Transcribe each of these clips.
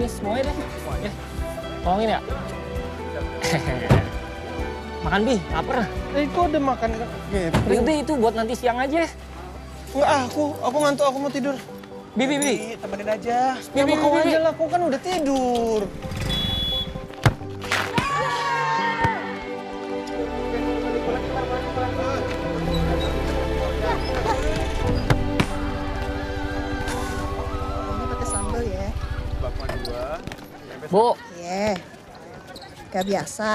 semuanya deh. Ya. Tolongin ya. Makan Bi, lapar. Kok udah makan catering? Udah itu buat nanti siang aja. Enggak, aku ngantuk, aku mau tidur. Bi. Temenin aja. Bi, kau aja lah, aku kan udah tidur. Ini pakai sambal ya. Bapak 2. Bu, Iya. Kayak biasa.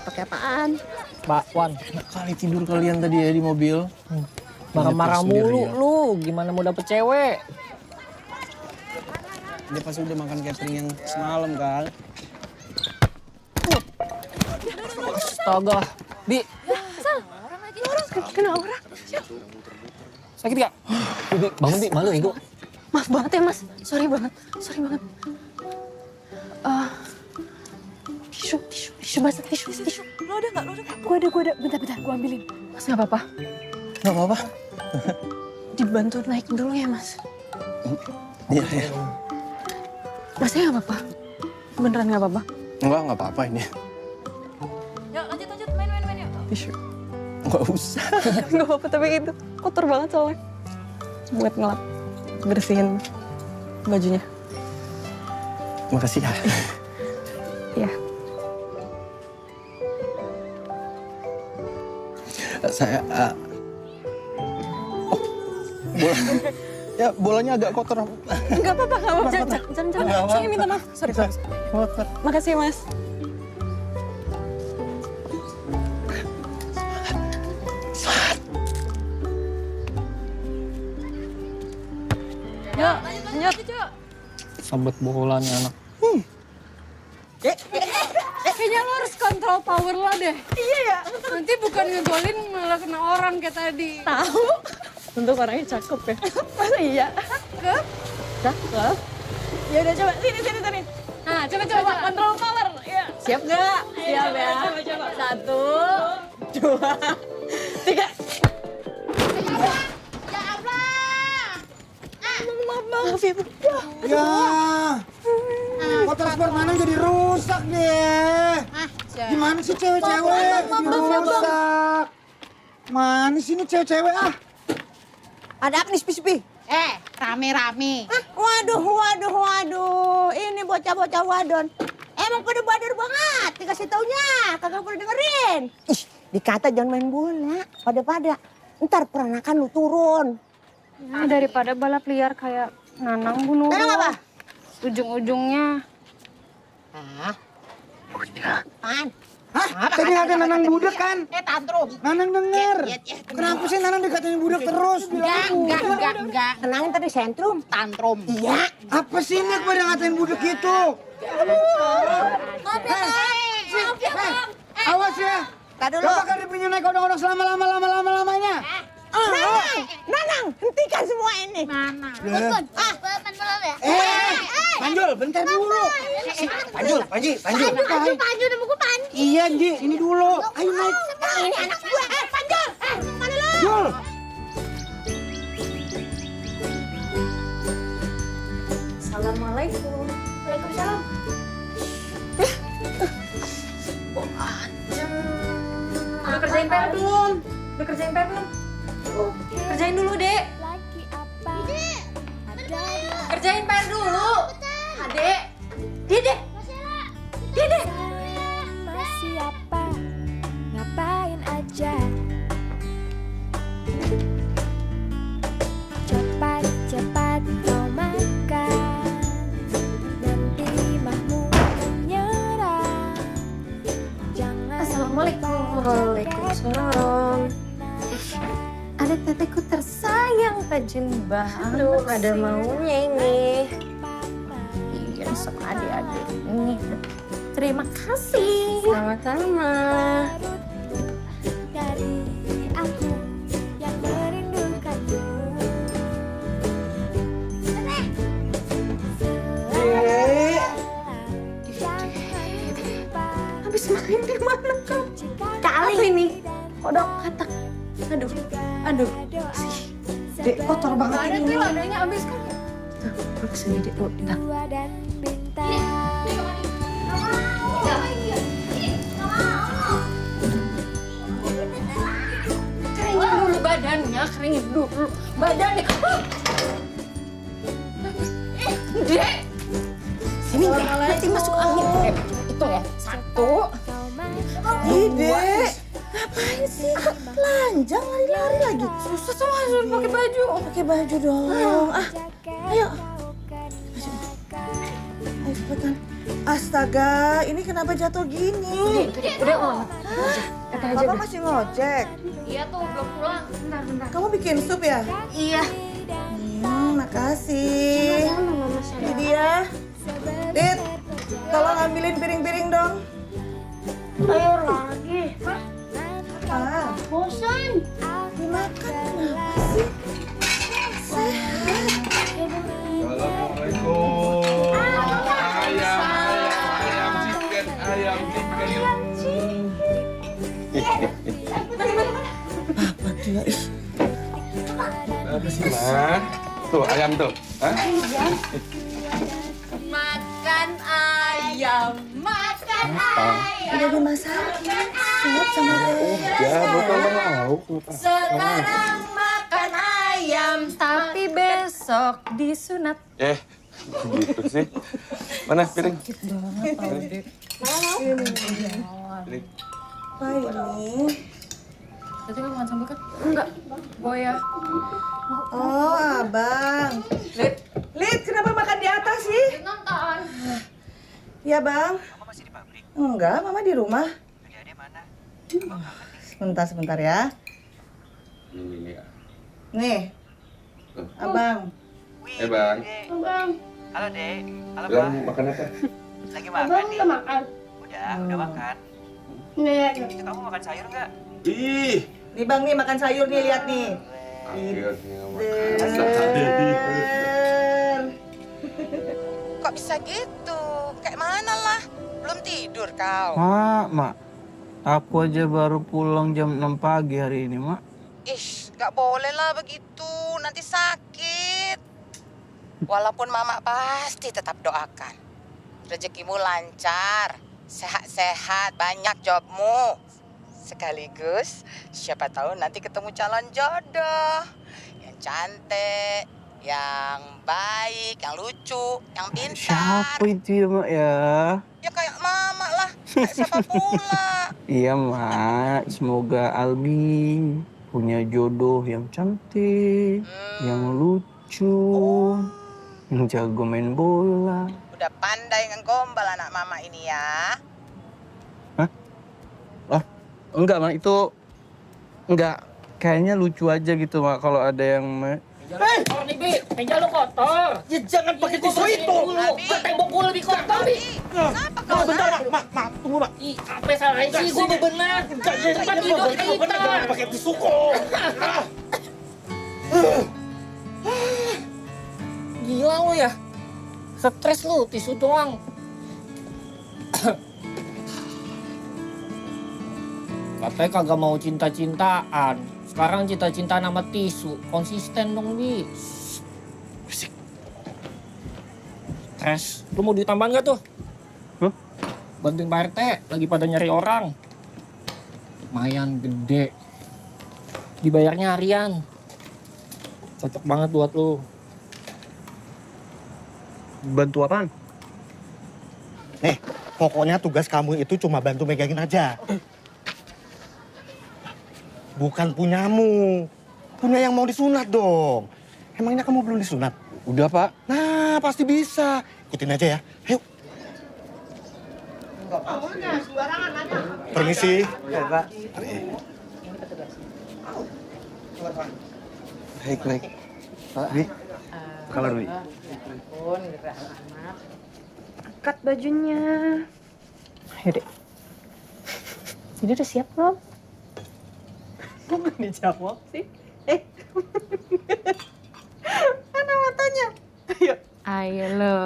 Pakai apaan? bakwan. Enak kali tidur kalian tadi ya di mobil. Marah-marah Dia mulu sendirian. lu. Gimana mau dapet cewek? Dia pasti udah makan catering yang semalam kan. Astaga. Bi, Kena orang. sakit gak? Bi, bangun Bi, malu ego. Maaf banget ya, Mas. Sorry banget. Tisu basah, tisu. Lo ada nggak? Gue ada. Bentar, gue ambilin. Mas nggak apa-apa. Nggak apa-apa. Dibantu naik dulu ya, Mas. Iya. Masnya nggak apa-apa? Beneran nggak apa-apa? Nggak apa-apa ini. Yuk, lanjut. Main yuk. Tisu. Nggak usah. Nggak apa-apa, tapi itu kotor banget soalnya. Buat ngelap. Bersihin bajunya. Makasih ya. Iya. Saya... bola. Ya, bolanya agak kotor. Nggak apa-apa. Jangan. Saya minta maaf. Sorry. Kotor. Makasih, Mas. Yuk, lanjut. Sambet bola nih anak. Kayaknya lo harus kontrol power lo deh. Iya ya. Nanti bukan ngegolin malah kena orang kayak tadi. Tahu. Untuk orangnya cakep ya. Masa iya? Cakep. Ya udah coba sini. Nah, coba kontrol power. Ya. Siap nggak? Siap ya. Coba. 1, 2, 3. Maaf ya, Bu. Ya, motor sport Nanang jadi rusak deh. Gimana sih cewek-cewek jadi rusak? Mana sih ini cewek-cewek ah? Ada apa nih sepi-sepi? Rame-rame. Waduh. Ini bocah-bocah wadon. Emang pada badar banget. Dikasih taunya. Kagak pernah dengerin. Ih, dikata jangan main bola. Pada. Ntar peranakan lu turun. Nah, daripada balap liar kayak Nanang bunuh. Nanang apa? Ujung-ujungnya. Apaan? Hah? Tadi ada Nanang budek kan? Tantrum. Nanang denger. Iya. Kenapa sih Nanang dikatain budek terus? Enggak. Tenangin tadi sentrum. Tantrum. Iya. Apa sih ini pada ngatain budek gitu? Maaf ya, Bang. Awas ya. Tadi dulu. Bapak kan punya naik odong-odong selama-lamanya. Nanang, hentikan semua ini. Mana? Panjul, bentar dulu. Panjul. Panju udah buku panju. Iya, Nji, ini dulu. Ayo naik. Ini anak gue. Panjul. Mana lu? Jul. Assalamualaikum. Waalaikumsalam. Udah kerjain PR belum? Kerjain dulu, Dek. Kerjain PR dulu. Adek. Dede. Masih apa? Ngapain aja? Cepat kau makan. Nanti mahmu menyerah. Jangan. Assalamualaikum. Waalaikumsalam. Ada teteku tersayang rajin banget. Aduh, ada maunya ini. Iya, sok adik-adik ini. Terima kasih. Sama-sama. Dari aku yang merindukanmu. Habis main di mana kau? Kali ini. Kodok katak. Aduh. Dek, kotor banget ini. Adanya habis kan. Dua dan bintang. Keringin dulu badannya, keringin dulu badannya. Dek! Sini nanti masuk angin. Itu ya, 1. Ide, ngapain sih? Kok telanjang lari-lari lagi? Susah sama harus pakai baju. Pakai baju dong. Ayo. Ayo cepetan. Astaga, ini kenapa jatuh gini? Udah, Om. Bapak masih ngojek? Iya tuh, belum pulang. Bentar. Kamu bikin sup ya? Iya. Makasih. Ini dia. Dit, tolong ambilin piring-piring dong. Ayo lagi. Ah, Bosan. dimakan kenapa sih? Sehat. Assalamualaikum. Ayam chicken. Apa tuh ya? Ih, Apa sih, Ma? Tuh, ayam tuh. Hah? Makan ayam, makan ayam. udah dimasakin. Sup sama teh. Ya, bukan lauk. Sekarang makan ayam, tapi besok disunat. Gitu sih. Mana piring? Piring. Apa ini? Tadi kamu makan sambal kan? Enggak, Boya. Oh, abang. Lid, kenapa makan di atas sih? Nonton. Ya, Bang. Mama masih di pabrik? Enggak, Mama di rumah. Adik-adik mana? Sebentar ya. Ini ya. Nih, Abang. Bang. Bang, Halo, Dek. Halo, Bang, Pak. makan apa? Lagi makan Abang nih. udah makan? Udah makan. Nih. Itu kamu makan sayur nggak? Ih, Nih, Bang, nih makan sayur nih, lihat nih. akhirnya makan. Kok bisa gitu? Kayak mana lah? Belum tidur kau. Mak. Aku aja baru pulang jam 6 pagi hari ini, Mak. Ih, nggak boleh lah begitu. Nanti sakit. Walaupun Mama pasti tetap doakan. Rezekimu lancar, sehat-sehat, banyak jobmu. Sekaligus, siapa tahu nanti ketemu calon jodoh. Yang cantik, yang baik, yang lucu, yang pintar. Siapa itu ya, Mak ya? Ya kayak Mama lah, kayak siapa pula. Iya, Mak. Semoga Albi punya jodoh yang cantik, yang lucu, yang jago main bola. Udah pandai ngegombal anak Mama ini ya. Enggak, Mak. Itu enggak. Kayaknya lucu aja gitu, Mak. Kalau ada yang... Kotor nih, Bi. Meja lu kotor. Ya jangan pakai tisu itu. Tembok gua lebih kotor, Bi. Kenapa kau? Bentar, Mak. Tunggu, Mak. Ih, apa salahnya sih? Gua bebenah. Tempat tidur kita. Jangan pakai tisu kok. Gila lu ya. Stres lu, tisu doang. Katanya kagak mau cinta-cintaan. Sekarang cinta-cintaan sama tisu. Konsisten dong, Bi. Berisik. Stres. Lu mau ditambahin gak tuh? Hah? Bantuin Pak RT. Lagi pada nyari orang. Lumayan gede. Dibayarnya harian. Cocok banget buat lu. Bantu apaan? Pokoknya tugas kamu itu cuma bantu megangin aja. Bukan punyamu. Punya yang mau disunat dong. Emangnya kamu belum disunat? Udah, Pak. Nah, pasti bisa. Ikutin aja ya. Ayo. Permisi. Ya, Pak. Baik. Pak, Bi. Kabar, Bi. Angkat bajunya. Ayo, Dek. Jadi udah siap belum? Kok nggak dijawab sih? Mana matanya? Ayo. Ayo lo.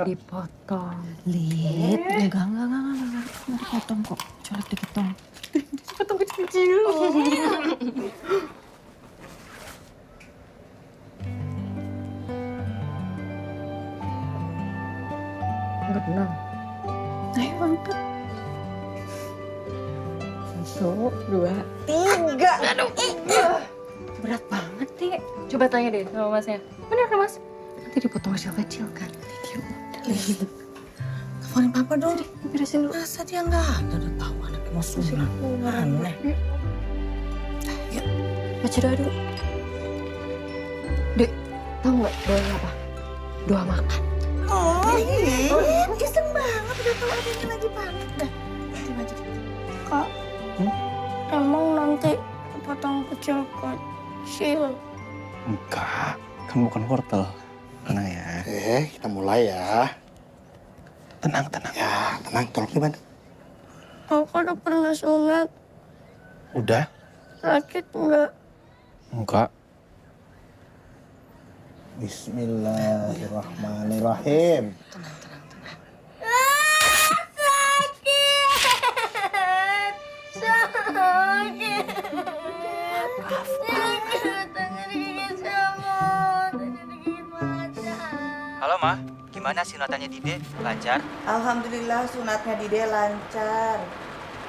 Dipotong. Lid, enggak dipotong kok. Colek dikit dong. Potong kecil-kecil. 2, 3. Aduh. Berat banget, Dek. Coba tanya deh sama Masnya. Bener kan, Mas? Nanti dipotong kecil-kecil kan. Teleponin papa dong. Beresin dulu. Masa dia nggak ada, udah tahu anaknya mau sunat. Aneh. Baca doa dulu. Dek, tau nggak doanya apa? Doa makan. Oh iya, iseng banget udah tahu adanya lagi panik dah. Kak, emang nanti potong kecil-kecil? Enggak, kamu bukan wortel. Tenang ya. Kita mulai ya. Tenang. Ya, tenang, tolong nih, Ban. Aku udah pernah sunat, Udah? sakit nggak? Enggak. Bismillahirrahmanirrahim. Halo, Ma. Gimana sunatannya Dide? Lancar? Alhamdulillah sunatnya Dide lancar.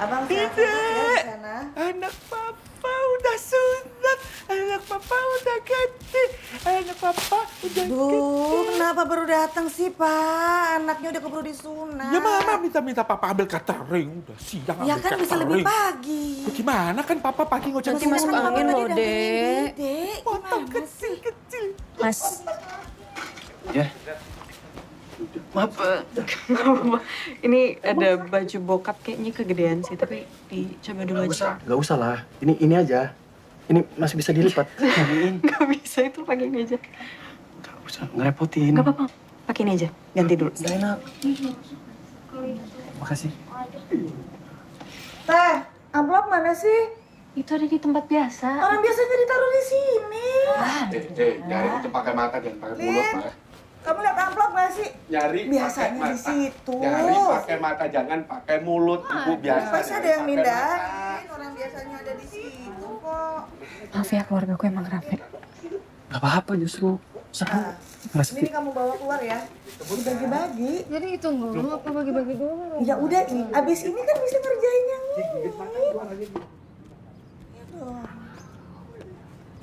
Abang sehat ya di sana? Anak papa udah sunat, anak papa udah gede, anak papa udah Duh, kenapa baru datang sih, Pak? Anaknya udah keburu disunat. Ya mama minta papa ambil catering, udah siang Ya ambil kan bisa lebih pagi. Ya, gimana kan papa pagi ngoceh Nanti masuk angin loh, Dek. Dek, potong kecil-kecil. Mas. Ya. Maaf, ini ada baju bokap kayaknya kegedean sih, tapi dicoba dulu aja. Gak usah lah. Ini aja. Ini masih bisa dilipat. Gak bisa, itu pakai ini aja. Gak usah, ngerepotin. Gak apa-apa, pakai ini aja. Ganti dulu. Gak enak. Makasih. Teh, amplop mana sih? Itu ada di tempat biasa. Orang biasanya ditaruh di sini. Nyari itu pakai mata dan pakai mulut, Ma. Kamu lihat amplop nggak sih? Nyari Biasanya pakai di mata. situ. Nyari pakai mata, jangan pakai mulut. Ibu biasa. Pasti ada yang mindahin. Orang biasanya ada di situ kok. Maaf ya, keluarga aku emang rame. Gak apa-apa justru. Seru. Nggak sepi. Ini kamu bawa keluar ya. Dibagi-bagi. Jadi hitung dulu apa bagi-bagi dulu? Ya udah, abis ini kan bisa ngerjain yang ini.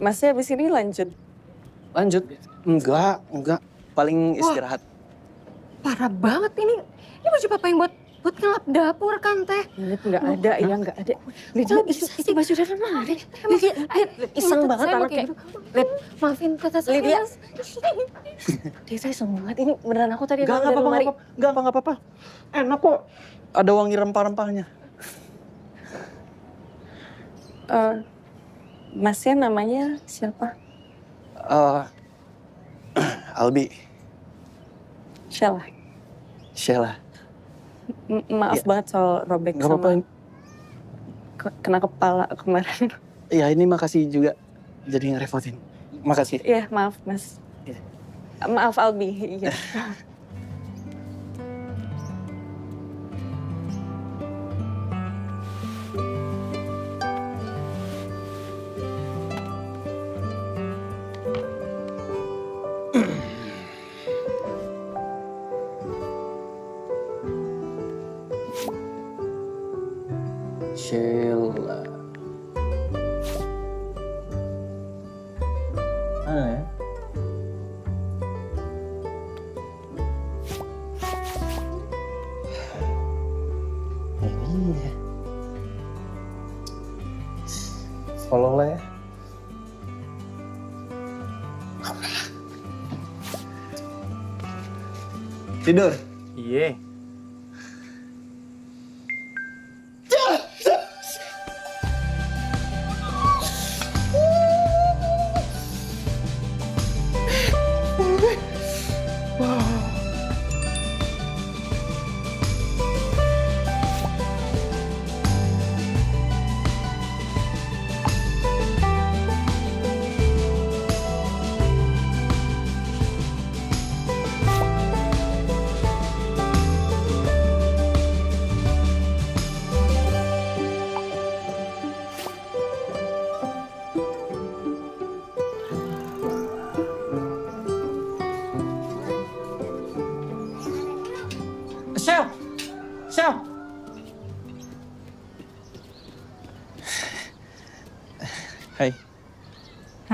Masnya abis ini lanjut? Lanjut. Enggak. Paling istirahat. Parah banget ini. Ini baju papa yang buat ngelap dapur kan, Teh? Lihat nggak ada, iya nggak ada. Lihat, itu baju dari mana? Lihat, iseng banget anaknya. Lihat, maafin kata saya. Lihat. Dia saya iseng banget. Ini beneran aku tadi Enggak apa-apa. Enak kok. Ada wangi rempah-rempahnya. Masnya namanya siapa? Albi. Sheila. Maaf banget soal robek Gak sama apa-apa. kena kepala kemarin. Ya ini makasih juga jadi ngerepotin. Makasih. Iya, maaf Mas. Maaf Albi. Iya. Sheila. Mana ya? Ini ya. Follow lah ya. Tidur? Iya.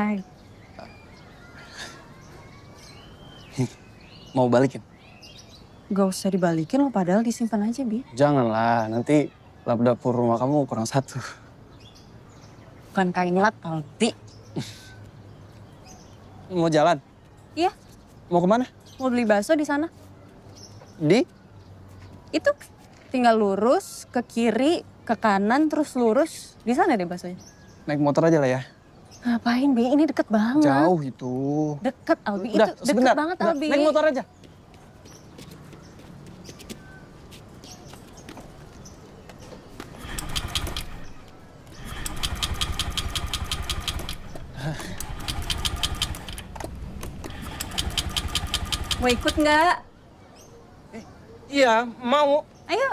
Hai. Mau balikin? Gak usah dibalikin lo, padahal disimpan aja, Bi. Janganlah, nanti lap dapur rumah kamu kurang satu. Bukan kain lap, Aldi. Mau jalan? Iya, Mau kemana? mau beli bakso di sana. Di? Itu tinggal lurus ke kiri, ke kanan, terus lurus. Di sana deh baksonya. Naik motor aja lah ya. Ngapain, Bi? Ini deket banget. Jauh itu. Deket, Albi. Udah, Itu sebentar. deket banget, Udah, Albi. naik motor aja. Mau ikut nggak? Iya, mau. Ayo.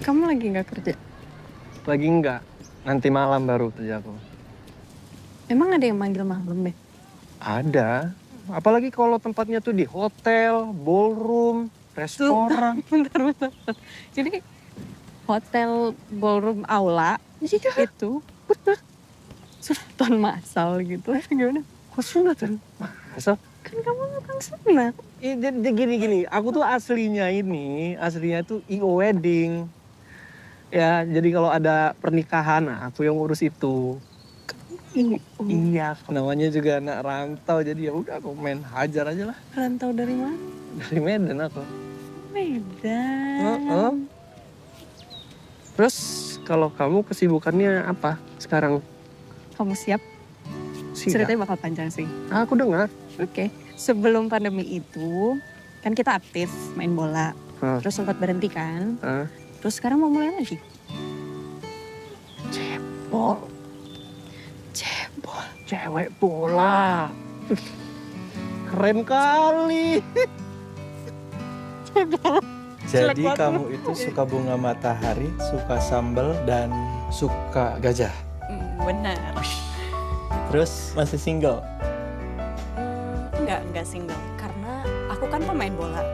Kamu lagi nggak kerja? Lagi enggak. Nanti malam baru kerja aku. Emang ada yang manggil malam deh? Ada. Apalagi kalau tempatnya tuh di hotel, ballroom, restoran. Bentar. Jadi hotel, ballroom, aula itu bener sunatan massal gitu. Gimana? Kok sunatan? Masa? Kan kamu bukan sunat. Gini. Aku tuh aslinya tuh IO wedding. Ya, jadi kalau ada pernikahan, aku yang ngurus itu. Iya, namanya juga anak rantau, jadi ya udah aku main hajar aja lah. Rantau dari mana? Dari Medan aku. Medan. Terus kalau kamu kesibukannya apa sekarang? Kamu siap? Ceritanya bakal panjang sih. Aku dengar. Oke. Sebelum pandemi itu, kan kita aktif main bola. Terus sempat berhenti kan. Terus sekarang mau mulai lagi. Cebol. Cewek bola. Keren kali. Jadi kamu itu suka bunga matahari, suka sambal, dan suka gajah. Benar. Terus masih single? Enggak single. Karena aku kan pemain bola.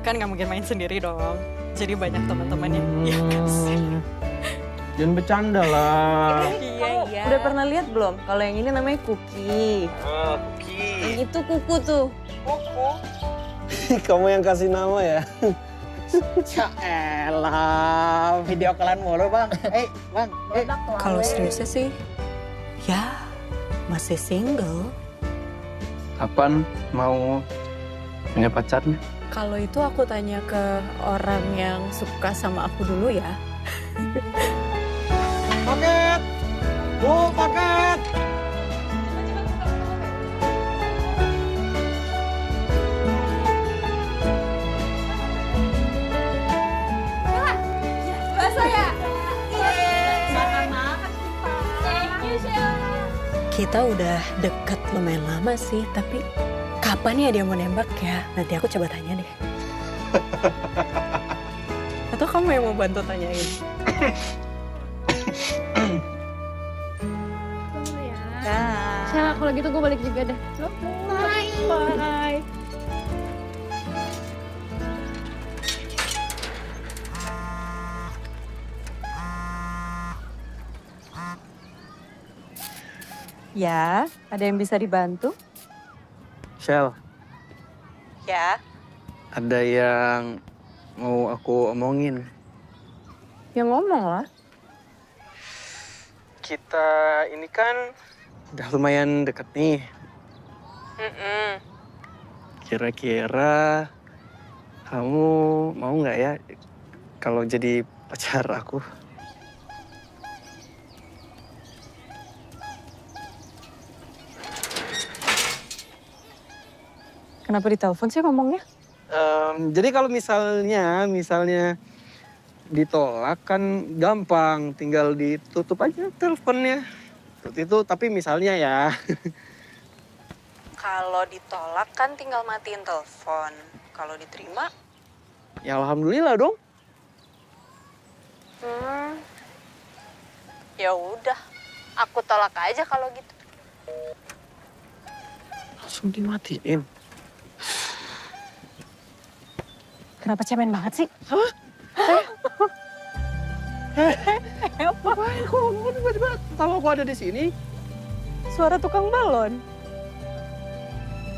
Kan nggak mungkin main sendiri dong. Jadi banyak teman-temannya. Iya kan sih. Jangan bercanda lah. Iya. Udah pernah lihat belum? Kalau yang ini namanya Kuki. Oh, Kuki. Yang itu Kuku tuh. Kuku. Kamu yang kasih nama ya? Ya elah, video kalian mulu bang. Bang. Kalau seriusnya sih, ya masih single. Kapan mau punya pacarnya? Kalau itu aku tanya ke orang yang suka sama aku dulu ya. Paket! Bu, paket! Bakso ya? Kita udah deket lumayan lama sih, tapi kapan ya dia mau nembak ya? Nanti aku coba tanya deh. Atau kamu yang mau bantu tanyain? Saya kalau gitu gue balik juga deh. Bye. Ya, ada yang bisa dibantu? Shell, Ya. ada yang mau aku omongin. Ya ngomong lah. Kita ini kan udah lumayan deket nih. Kira-kira kamu mau nggak ya kalau jadi pacar aku? Kenapa ditelepon sih ngomongnya? Jadi kalau misalnya ditolak kan gampang, tinggal ditutup aja teleponnya. Itu tapi misalnya ya. Kalau ditolak kan tinggal matiin telepon. Kalau diterima? Ya alhamdulillah dong. Ya udah, aku tolak aja kalau gitu. Langsung dimatiin. Kenapa cemen banget sih? Apa? Kok tiba-tiba tahu aku ada di sini? Suara tukang balon.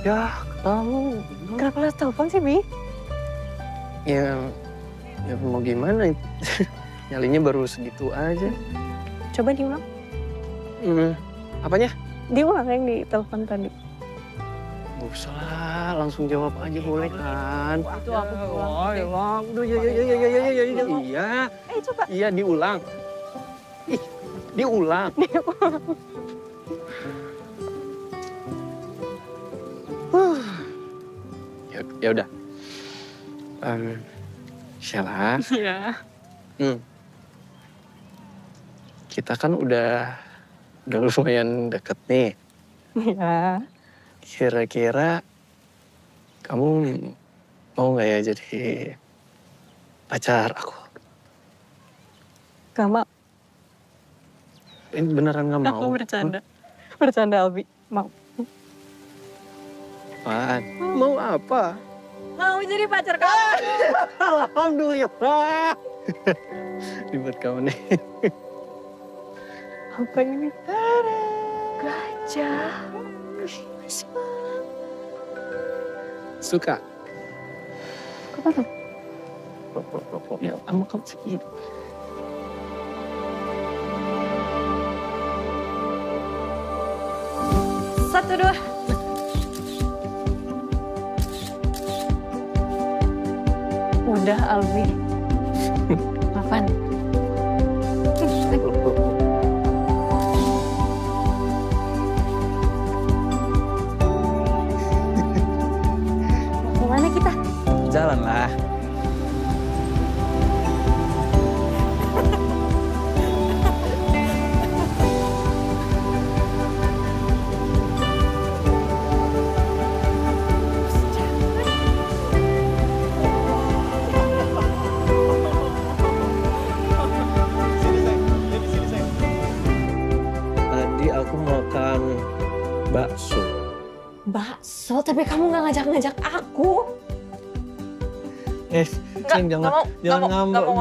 Ya, tahu. Kenapa lo telepon sih, Bi? Ya mau gimana? Nyalinya baru segitu aja. Coba diulang. Apanya? Diulang yang di telepon tadi. Gak usah lah, langsung jawab aja boleh kan? Itu aku pulang. Oh, ya Allah. Udah, ya. Iya. Coba. Iya, diulang. Ih, diulang. Ya udah. Sheila. Iya. Kita kan udah lumayan deket nih. Iya. Kira-kira kamu mau nggak ya jadi pacar aku? Gak mau. Ini beneran nggak mau? Aku bercanda. Bercanda, Albi. Mau. Apaan? Mau apa? Mau jadi pacar kamu. Alhamdulillah. Ribet kamu nih. Apa ini? Gajah. Suka? Kenapa? Ya, sama kamu sih. Satu, dua. Udah, Albi. Apaan? Mau kemana kita? Jalan lah. Tadi aku makan bakso. Bakso, tapi kamu nggak ngajak-ngajak aku. Ceng, jangan ngambek dong.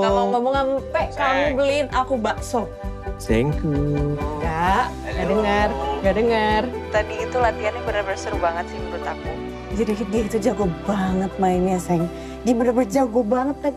Gak mau ngomong sampai kamu beliin aku bakso. Cengku. Gak dengar. Tadi itu latihannya benar-benar seru banget sih menurut aku. Jadi dia itu jago banget mainnya, Seng. Dia bener-bener jago banget.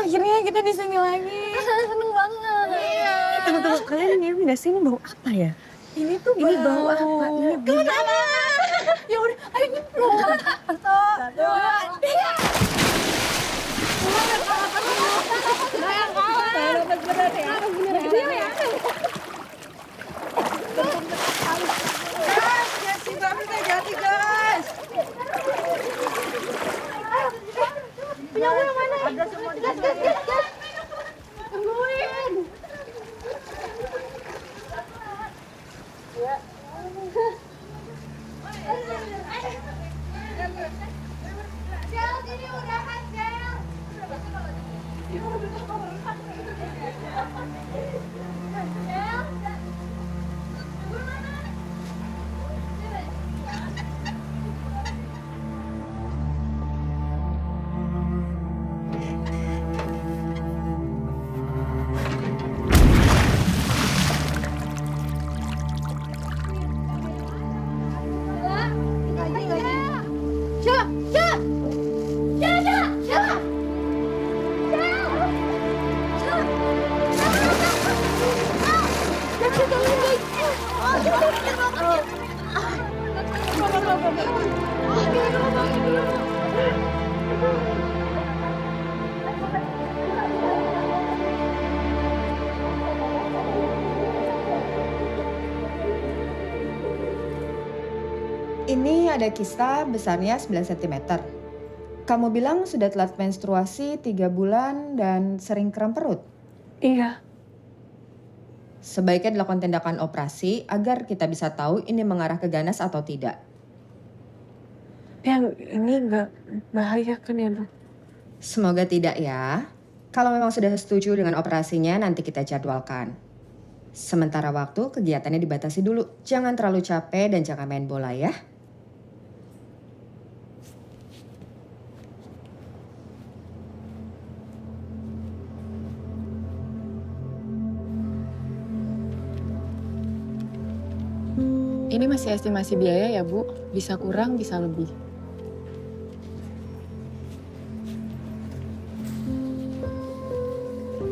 Akhirnya kita di sini lagi. Seneng banget. Iya. Tunggu, kalian ngirim nggak sih ini bau apa ya? Ini tuh Bau apa? Ini kemana? Ya udah, ayo nyemplung. Satu, dua, tiga. Punya gue yang mana? Ada semua di sini. Tungguin. Ini ada kista besarnya 9 cm. Kamu bilang sudah telat menstruasi 3 bulan dan sering kram perut? Iya. Sebaiknya dilakukan tindakan operasi agar kita bisa tahu ini mengarah ke ganas atau tidak. yang ini nggak bahaya kan ya, Dok? Semoga tidak ya. Kalau memang sudah setuju dengan operasinya, nanti kita jadwalkan. Sementara waktu, kegiatannya dibatasi dulu. Jangan terlalu capek dan jangan main bola ya. Ini masih estimasi biaya ya, Bu. Bisa kurang, bisa lebih.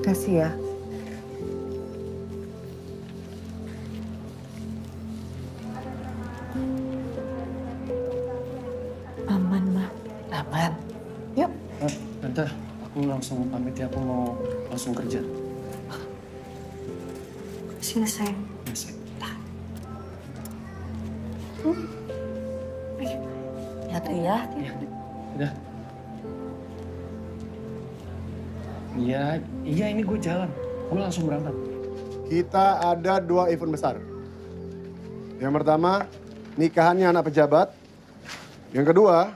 Kasih ya. Aman, Ma. Aman. Yuk. Tante, aku langsung pamit ya. Aku mau langsung kerja. Sini, sayang. Yes, Hati ya. udah. Iya ini gue jalan. Gue langsung berangkat. Kita ada 2 event besar. Yang pertama, nikahannya anak pejabat. Yang kedua,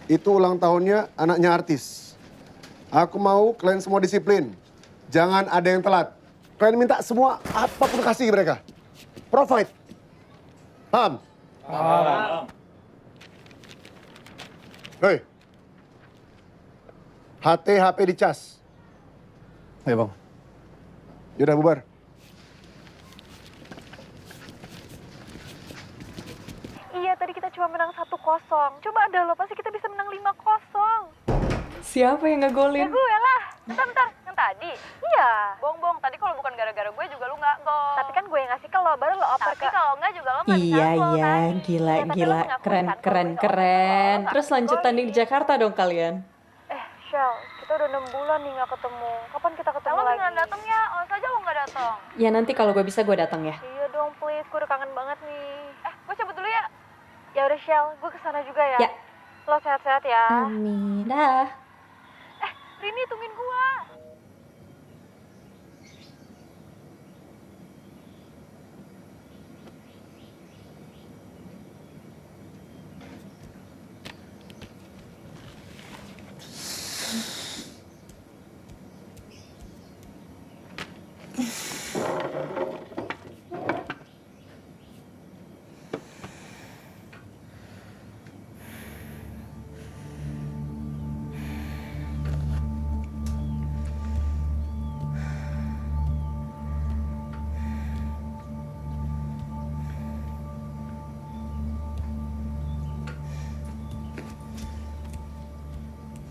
itu ulang tahunnya anaknya artis. Aku mau kalian semua disiplin. Jangan ada yang telat. Kalian minta semua apapun kasih mereka. Provide. Paham? Paham. Hei. HP dicas. Ayo, Bang. Yaudah bubar. Iya, tadi kita cuma menang 1-0. Coba ada lo, pasti kita bisa menang 5-0. Siapa yang ngegolin? Ya gue lah. Bentar. Yang tadi? Iya. Bohong. Tadi kalau bukan gara-gara gue juga lu nggak gol. Tapi kan gue yang ngasih ke lo, baru lo oper ke... Tapi kalau nggak juga lo nggak bisa Iya, gol tadi. gila. Ya, tapi lo mengakukan Keren. kalau gue Terus lanjut tanding di Jakarta dong kalian. Shell, kita udah 6 bulan nih nggak ketemu. Kapan kita ketemu lagi? Lo beneran dateng ya? Oh saja lo nggak datang. Ya nanti kalau gue bisa gue datang ya. Iya dong, please. Gue udah kangen banget nih. Gue cabut dulu ya. Ya udah Shell, gue kesana juga ya. Ya. Lo sehat-sehat ya. Amin. Dah. Rini, tungguin gue.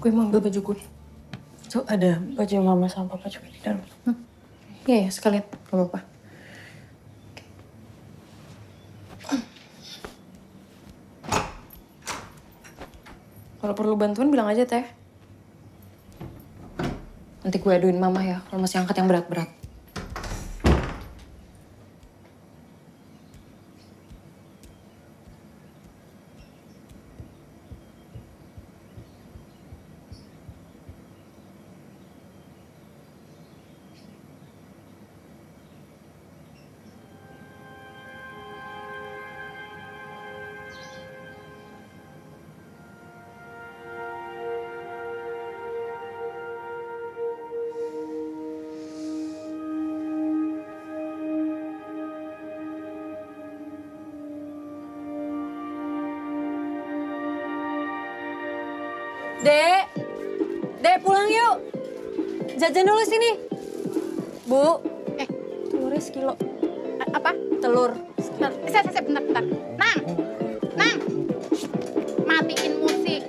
Gue mau ambil baju gue. Tuh ada baju mama sama papa juga di dalam. Iya, sekalian. Gak apa-apa. Kalau perlu bantuan bilang aja, Teh. Nanti gue aduin mama ya, kalau masih angkat yang berat-berat. Dek pulang yuk. Jajan dulu sini. Bu. Telurnya sekilo. Apa? Telur. Saya bentar. Nang. Matiin musik.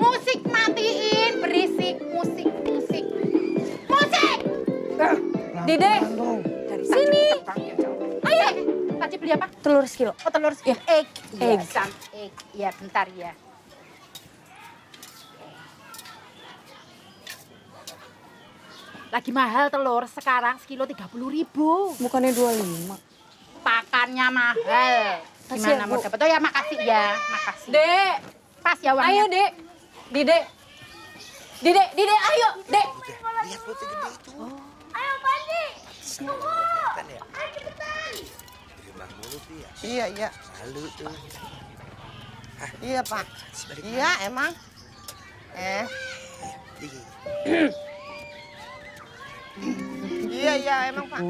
Musik matiin, berisik. Musik. Dede. Sini. Ayo. Tadi beli apa? Telur sekilo. Oh, telur sekilo. Egg. Iya, bentar ya. Lagi mahal telur, sekarang sekilo 30.000. Bukannya 25. Pakannya mahal. Gimana mau dapat? Oh ya, makasih ya. Makasih. Dek. Pas ya uangnya. Ayo, Dek. Dede, ayo, Dek. Lihat putih gede itu. Ayo, Pandi. Tunggu. Ya? Ayo cepetan. Di rumah mulu tuh ya? Iya. Malu tuh. Iya, Pak. Iya, emang. Iya, emang, Pak.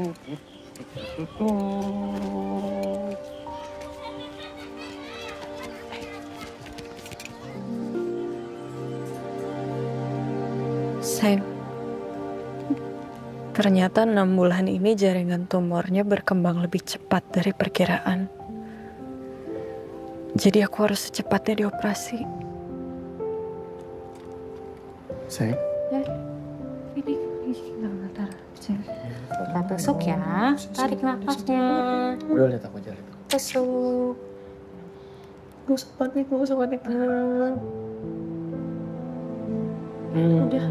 Sayang, ternyata 6 bulan ini jaringan tumornya berkembang lebih cepat dari perkiraan. Jadi aku harus secepatnya dioperasi. Sayang. Ya, ini bentar. Kita tusuk ya, tarik nafasnya. Udah lihat aku aja. Tusuk. Gak usah panik. Udah.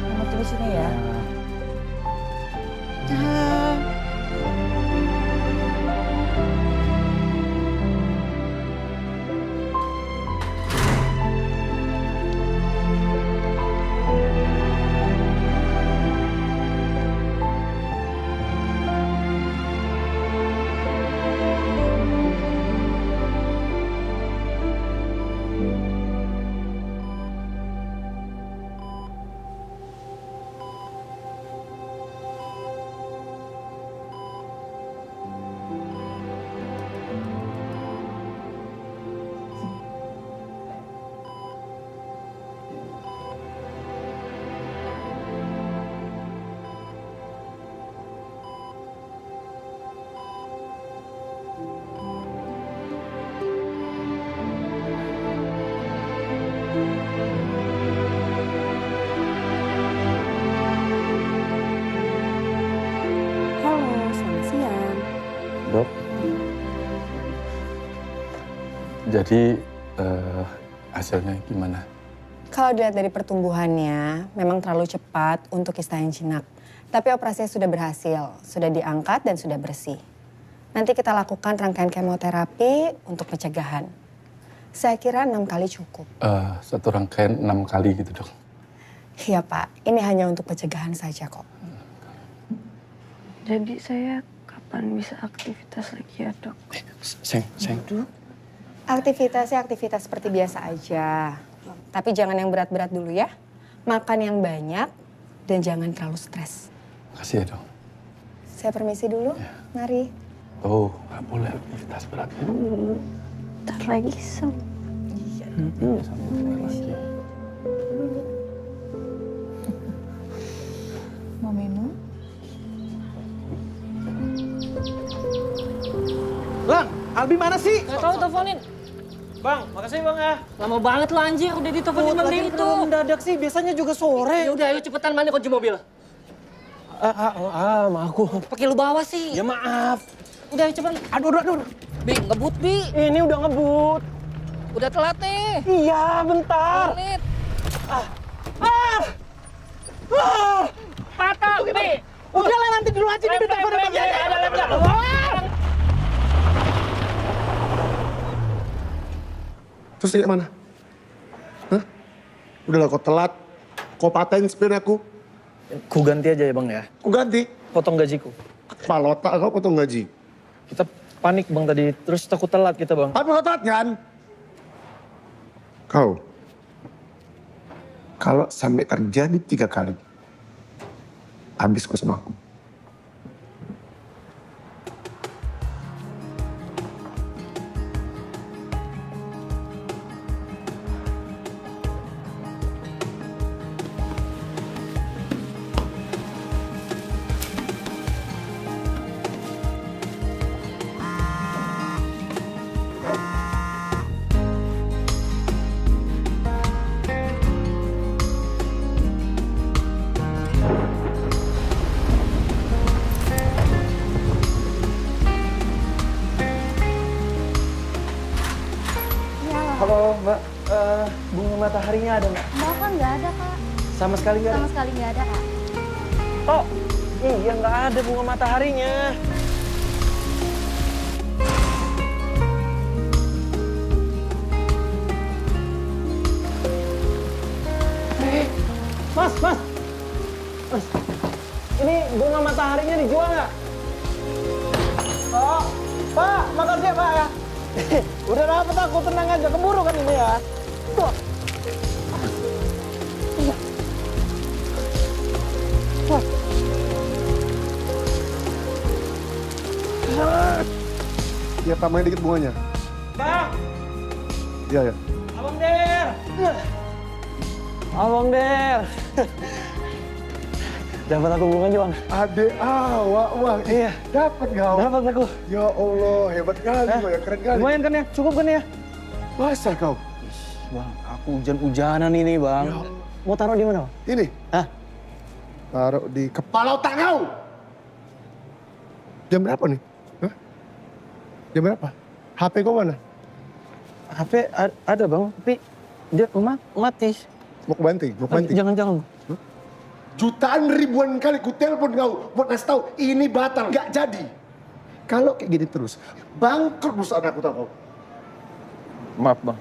Mama tunggu sini ya. Halo, selamat siang. Dok. Jadi hasilnya gimana? Kalau dilihat dari pertumbuhannya, memang terlalu cepat untuk kista yang jinak. Tapi operasinya sudah berhasil, sudah diangkat dan sudah bersih. Nanti kita lakukan rangkaian kemoterapi untuk pencegahan. Saya kira 6 kali cukup. Satu rangkaian 6 kali gitu, Dok. Iya, Pak. Ini hanya untuk pencegahan saja kok. Jadi saya kapan bisa aktivitas lagi ya, Dok? Sayang. Aktivitasnya aktivitas seperti biasa aja. Tapi jangan yang berat-berat dulu ya. Makan yang banyak dan jangan terlalu stres. Makasih ya, Dok. Saya permisi dulu. Mari. Oh, nggak boleh aktivitas berat. Ntar lagi sem. Iya. Lagi. Mau minum? Bang, Albi mana sih? Gak tahu, teleponin. Bang, makasih Bang ya. Lama banget lo anjir, udah diteleponin Bang Dewi itu. Mendadak sih, biasanya juga sore. Ya udah, ayo cepetan, mana kunci mobil? Maaf aku. Pakai lu bawa sih. Ya maaf. Udah, ayo cepetan. Aduh. Bi, ngebut, Bi. Ini udah ngebut. Udah telat nih. Iya, bentar. Menit. Patah, Bi. Udahlah nanti dulu aja di depan. Ada lempar. Terus dia mana? Hah? Udahlah kau telat. Kau patahin spion aku. Ku ganti aja ya, Bang ya. Ku ganti. Potong gajiku. Palota kau potong gaji. Kita panik, Bang, tadi. Terus takut telat kita, Bang. Tapi kau telat kan? Kau. Kalau sampai terjadi 3 kali. Habis kau sama aku. Halo, Mbak. Bunga mataharinya ada, Mbak? Mbak kan nggak ada, Kak. Sama sekali nggak? Sama sekali nggak ada, Kak. Oh, iya nggak ada bunga mataharinya. mataharinya dijual nggak? Oh, Pak, makasih ya Pak ya. Udah dapet aku, tenang aja, keburu kan ini ya. Tuh. Wah. Ya, tambahin dikit bunganya. Bang! Iya, ya. Abang Der! Abang Der! Dapat aku bunganya, Bang. Adek wah. Iya. Dapat kau. Dapat aku. Ya Allah, hebat kali kau ya, keren kali. Lumayan kan ya? Cukup kan ya? Masa kau? Bang, aku hujan-hujanan ini, Bang. Ya. Mau taruh di mana, Bang? Ini? Hah? Taruh di kepala otak kau. Jam berapa nih? Hah? Jam berapa? HP kau mana? HP ada, Bang. Tapi dia mati. Mau kebanting? Jangan. Jutaan ribuan kali ku telepon kau buat ngasih tahu ini batal, nggak jadi. Kalau kayak gini terus, bangkrut perusahaan aku tahu kau. Maaf, Bang.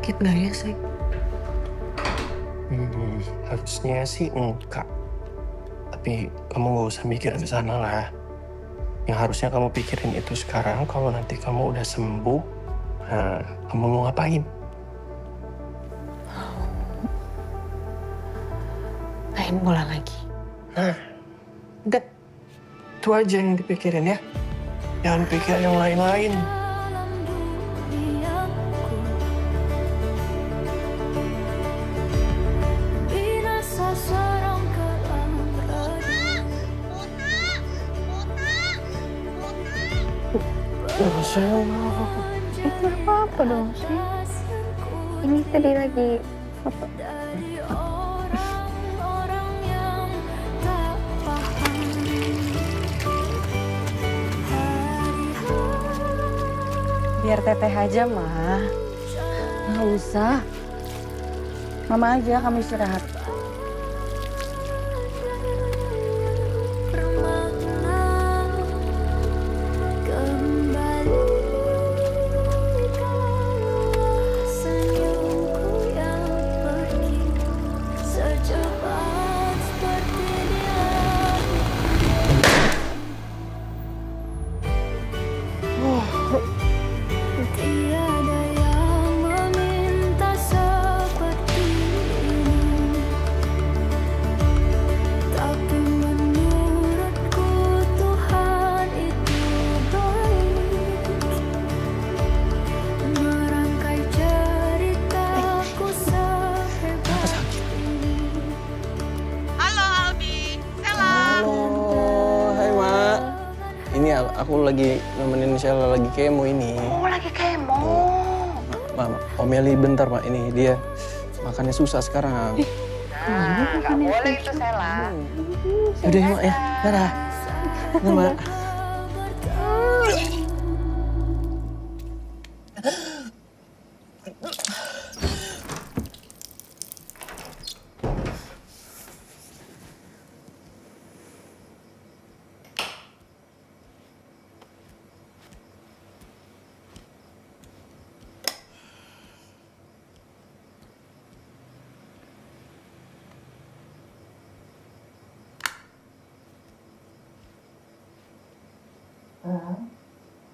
Sakit nggak ya, Sek? Harusnya sih enggak. Tapi kamu nggak usah mikir ke sana lah. Yang harusnya kamu pikirin itu sekarang, kalau nanti kamu udah sembuh, nah, kamu mau ngapain? Main bola lagi. Nah, udah. Itu aja yang dipikirin ya. Jangan pikirin yang lain-lain. Sayang, Itu apa dong sih? Ini tadi lagi foto. Biar teteh aja, mah. Nggak usah. Mama aja, kamu istirahat. Aku lagi nemenin Sheila lagi kemo ini. Oh, lagi kemo. Mama, Om Eli bentar, Mak. Ini dia makannya susah sekarang. Nah, nggak boleh itu, Sheila. Udah ya, Mak ya. Dadah. Dadah, Mak.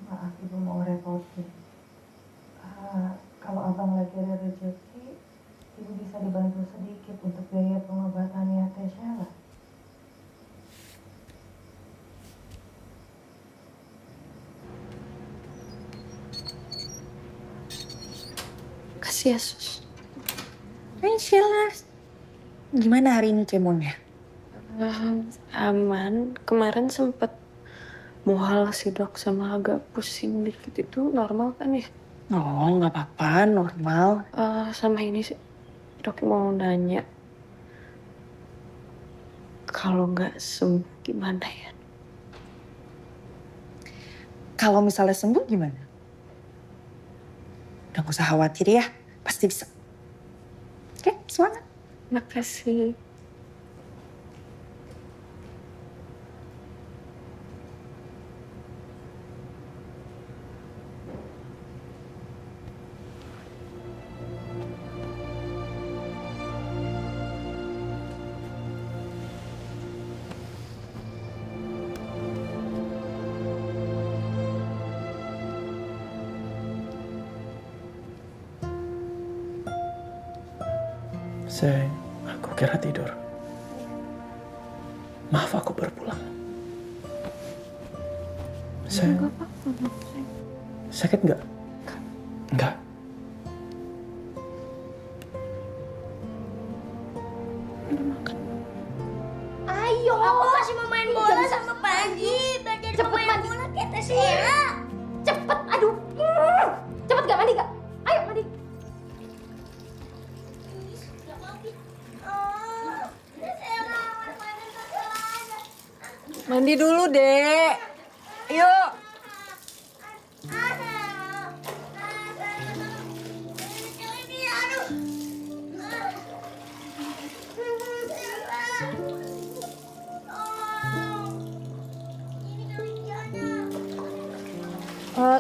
Maaf ibu mau ngerepotin. Kalau abang lagi ada rezeki, ibu bisa dibantu sedikit untuk biaya pengobatannya Teh Sheila. Makasih ya, Sus. Sheila, gimana hari ini kemonya? Aman. Kemarin sempet mual sih dok, sama agak pusing dikit. Itu normal kan ya? Oh, nggak apa-apa, normal. Sama ini sih, dok mau nanya. Kalau nggak sembuh gimana ya? Kalau misalnya sembuh gimana? Udah gak usah khawatir ya, pasti bisa. Oke, semangat. Makasih. Sayang, aku kira tidur. Maaf aku baru pulang. Sayang, sakit nggak? Nggak. Ayo, aku masih mau main bola sama Panji. Belajar main bola kata Sheila. Cepet, aduh. Cepet gak mandi gak? Ayo mandi. Mandi dulu, Dek. Yuk.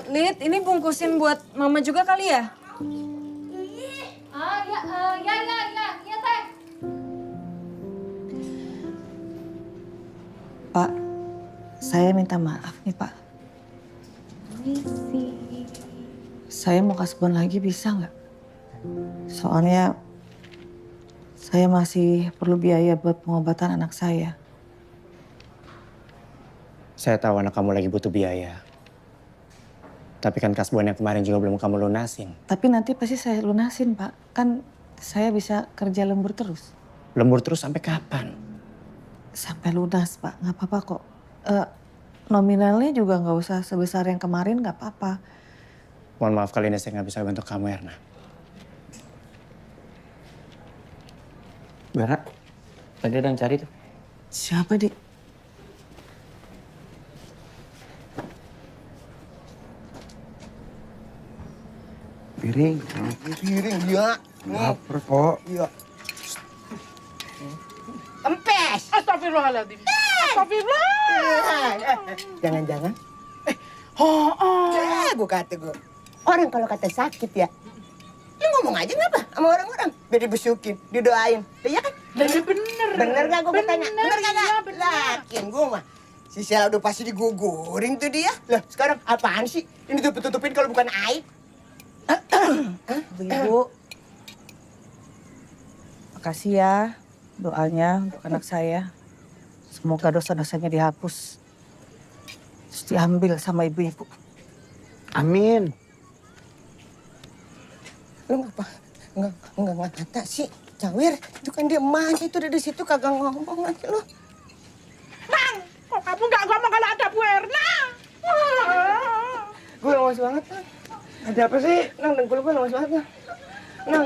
Lid, ini bungkusin buat Mama juga kali ya? Ya, Teh. Pak, saya minta maaf nih Pak. Saya mau kasih bon lagi bisa nggak? Soalnya saya masih perlu biaya buat pengobatan anak saya. Saya tahu anak kamu lagi butuh biaya. Tapi kan kasbon yang kemarin juga belum kamu lunasin. Tapi nanti pasti saya lunasin Pak. Kan saya bisa kerja lembur terus. Lembur terus sampai kapan? Sampai lunas Pak, nggak apa-apa kok. Nominalnya juga nggak usah sebesar yang kemarin, nggak apa-apa. Mohon maaf kali ini saya nggak bisa bantu kamu, Erna. Berat. Tadi ada yang cari tuh. Siapa, Dik? Piring. Piring, ya. Lapar kok. Iya. Kempes. Astagfirullahaladzim. Astagfirullah. Jangan-jangan. Gue kata gue. Orang kalau kata sakit ya, lu ngomong aja ngapa sama orang-orang? Biar dibesukin, didoain. Iya kan? Bener. Bener gak gue bertanya? Bener gak? Lakin gue mah. Si Sheila udah pasti digugurin tuh dia. Lah sekarang apaan sih? Ini tutup-tutupin kalau bukan aib. Ibu, makasih ya doanya untuk anak saya. Semoga dosa-dosanya dihapus. Terus diambil sama ibu-ibu. Amin. Lu ngapa? Enggak ngata sih, Cawer. Itu kan dia emas, itu udah di situ kagak ngomong lagi lu. Nang, kok kamu nggak ngomong kalau ada Bu Erna? Gue lemas banget, Nang. Ada apa sih? Nang, dengkul gue lemas banget, Nang. Nang.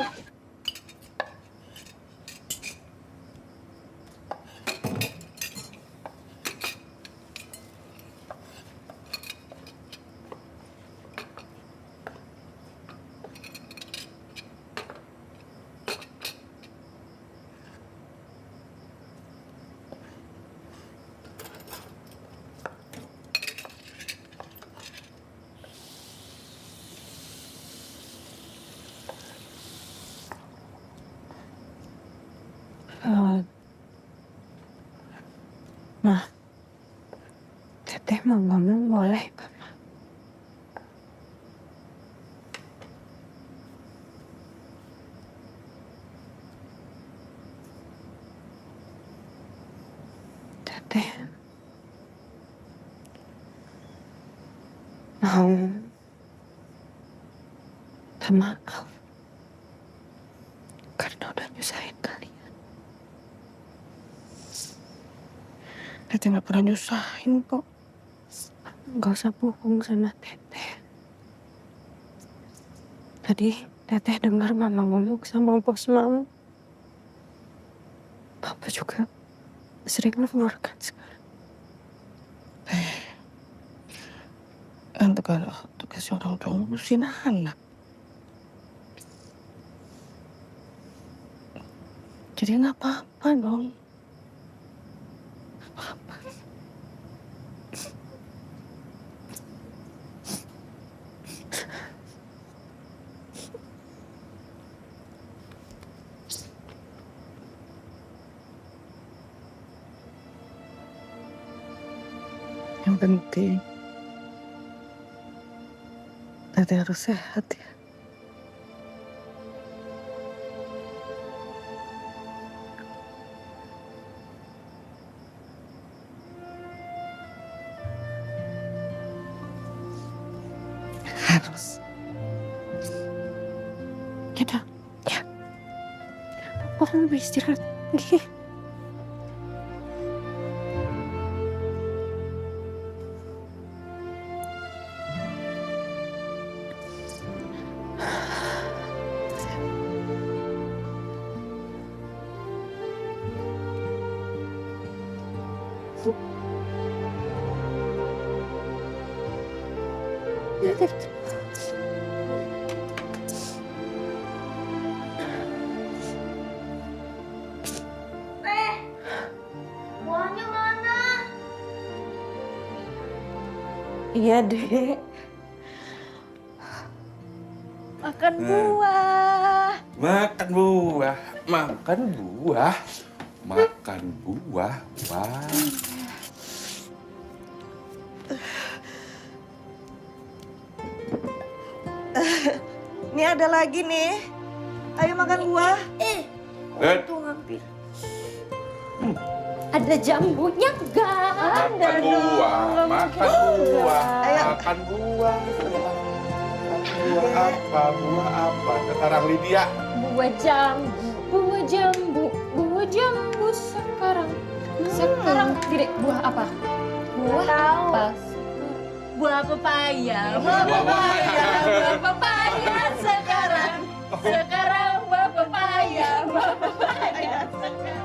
Ma, Teteh mau ngomong boleh gak, Ma? Teteh mau minta maaf nyusahin kalian. Teteh nggak pernah nyusahin kok. Nggak usah bohong sama Teteh. Tadi Teteh dengar Mama ngomong sama bos Mama. Papa juga sering mengeluarkan sekarang. Kan tugas orang tua ngurusin anak. Jadi nggak apa-apa dong. Apa-apa. Yang penting Teteh harus sehat ya. Harus. Kita, ya. Papa mau istirahat lagi. Buahnya mana? Iya, Dek. Makan buah. Makan buah, makan buah, makan buah. Wah. Ini ada lagi nih. Ayo makan buah. Tuh ngambil. Ada jambunya enggak? Makan buah, makan buah, makan buah. Buah apa? Buah apa? Sekarang Lydia. Buah jambu, buah jambu sekarang. Sekarang Dek, buah apa? Buah apa? Buah pepaya. Buah pepaya. Buah pepaya sekarang. Sekarang buah pepaya. Buah pepaya sekarang.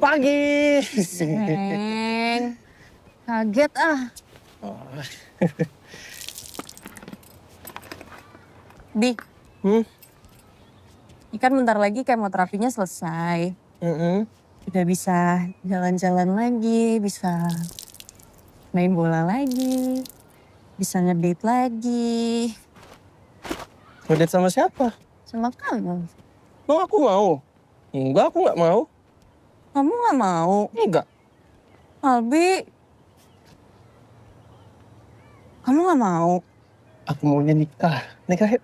Pagi. Neng, kaget ah. Di, ikan bentar lagi kemoterapinya selesai. Udah bisa jalan-jalan lagi, bisa main bola lagi, bisa ngedate lagi. Ngedate sama siapa? Sama kamu. Mau aku mau? Enggak, aku nggak mau. Kamu nggak mau? Enggak. Albi, kamu nggak mau? Aku maunya nikah. Nikah yuk.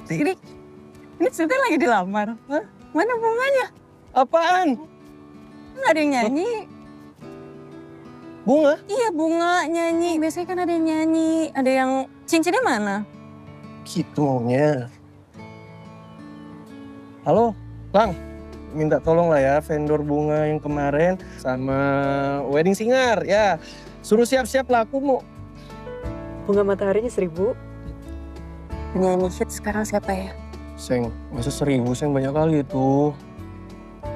Ini Siti lagi dilamar. Hah? Mana bunganya? Apaan? Nggak ada yang nyanyi. Bunga? Iya, bunga nyanyi. Biasanya kan ada yang nyanyi. Ada yang cincinnya mana? Gitu maunya. Halo, Bang. Minta tolong lah ya vendor bunga yang kemarin sama wedding singer ya. Suruh siap-siap lah, aku mau. Bunga mataharinya 1000. Penyanyi hit sekarang siapa ya? Seng, masa 1000, Seng banyak kali itu.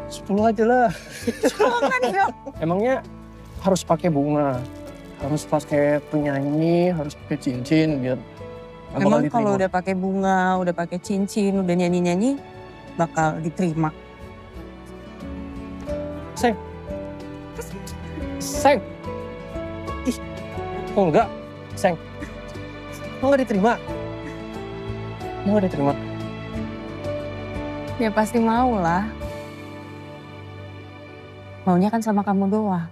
10 aja lah. Emangnya harus pakai bunga, harus pakai penyanyi, harus pakai cincin biar Emang kalau udah pakai bunga, udah pakai cincin, udah nyanyi-nyanyi, bakal diterima. Seng. Seng. Ih, kok enggak? Seng. Kok enggak diterima? Mau nggak diterima? Ya pasti mau lah. Maunya kan sama kamu doang.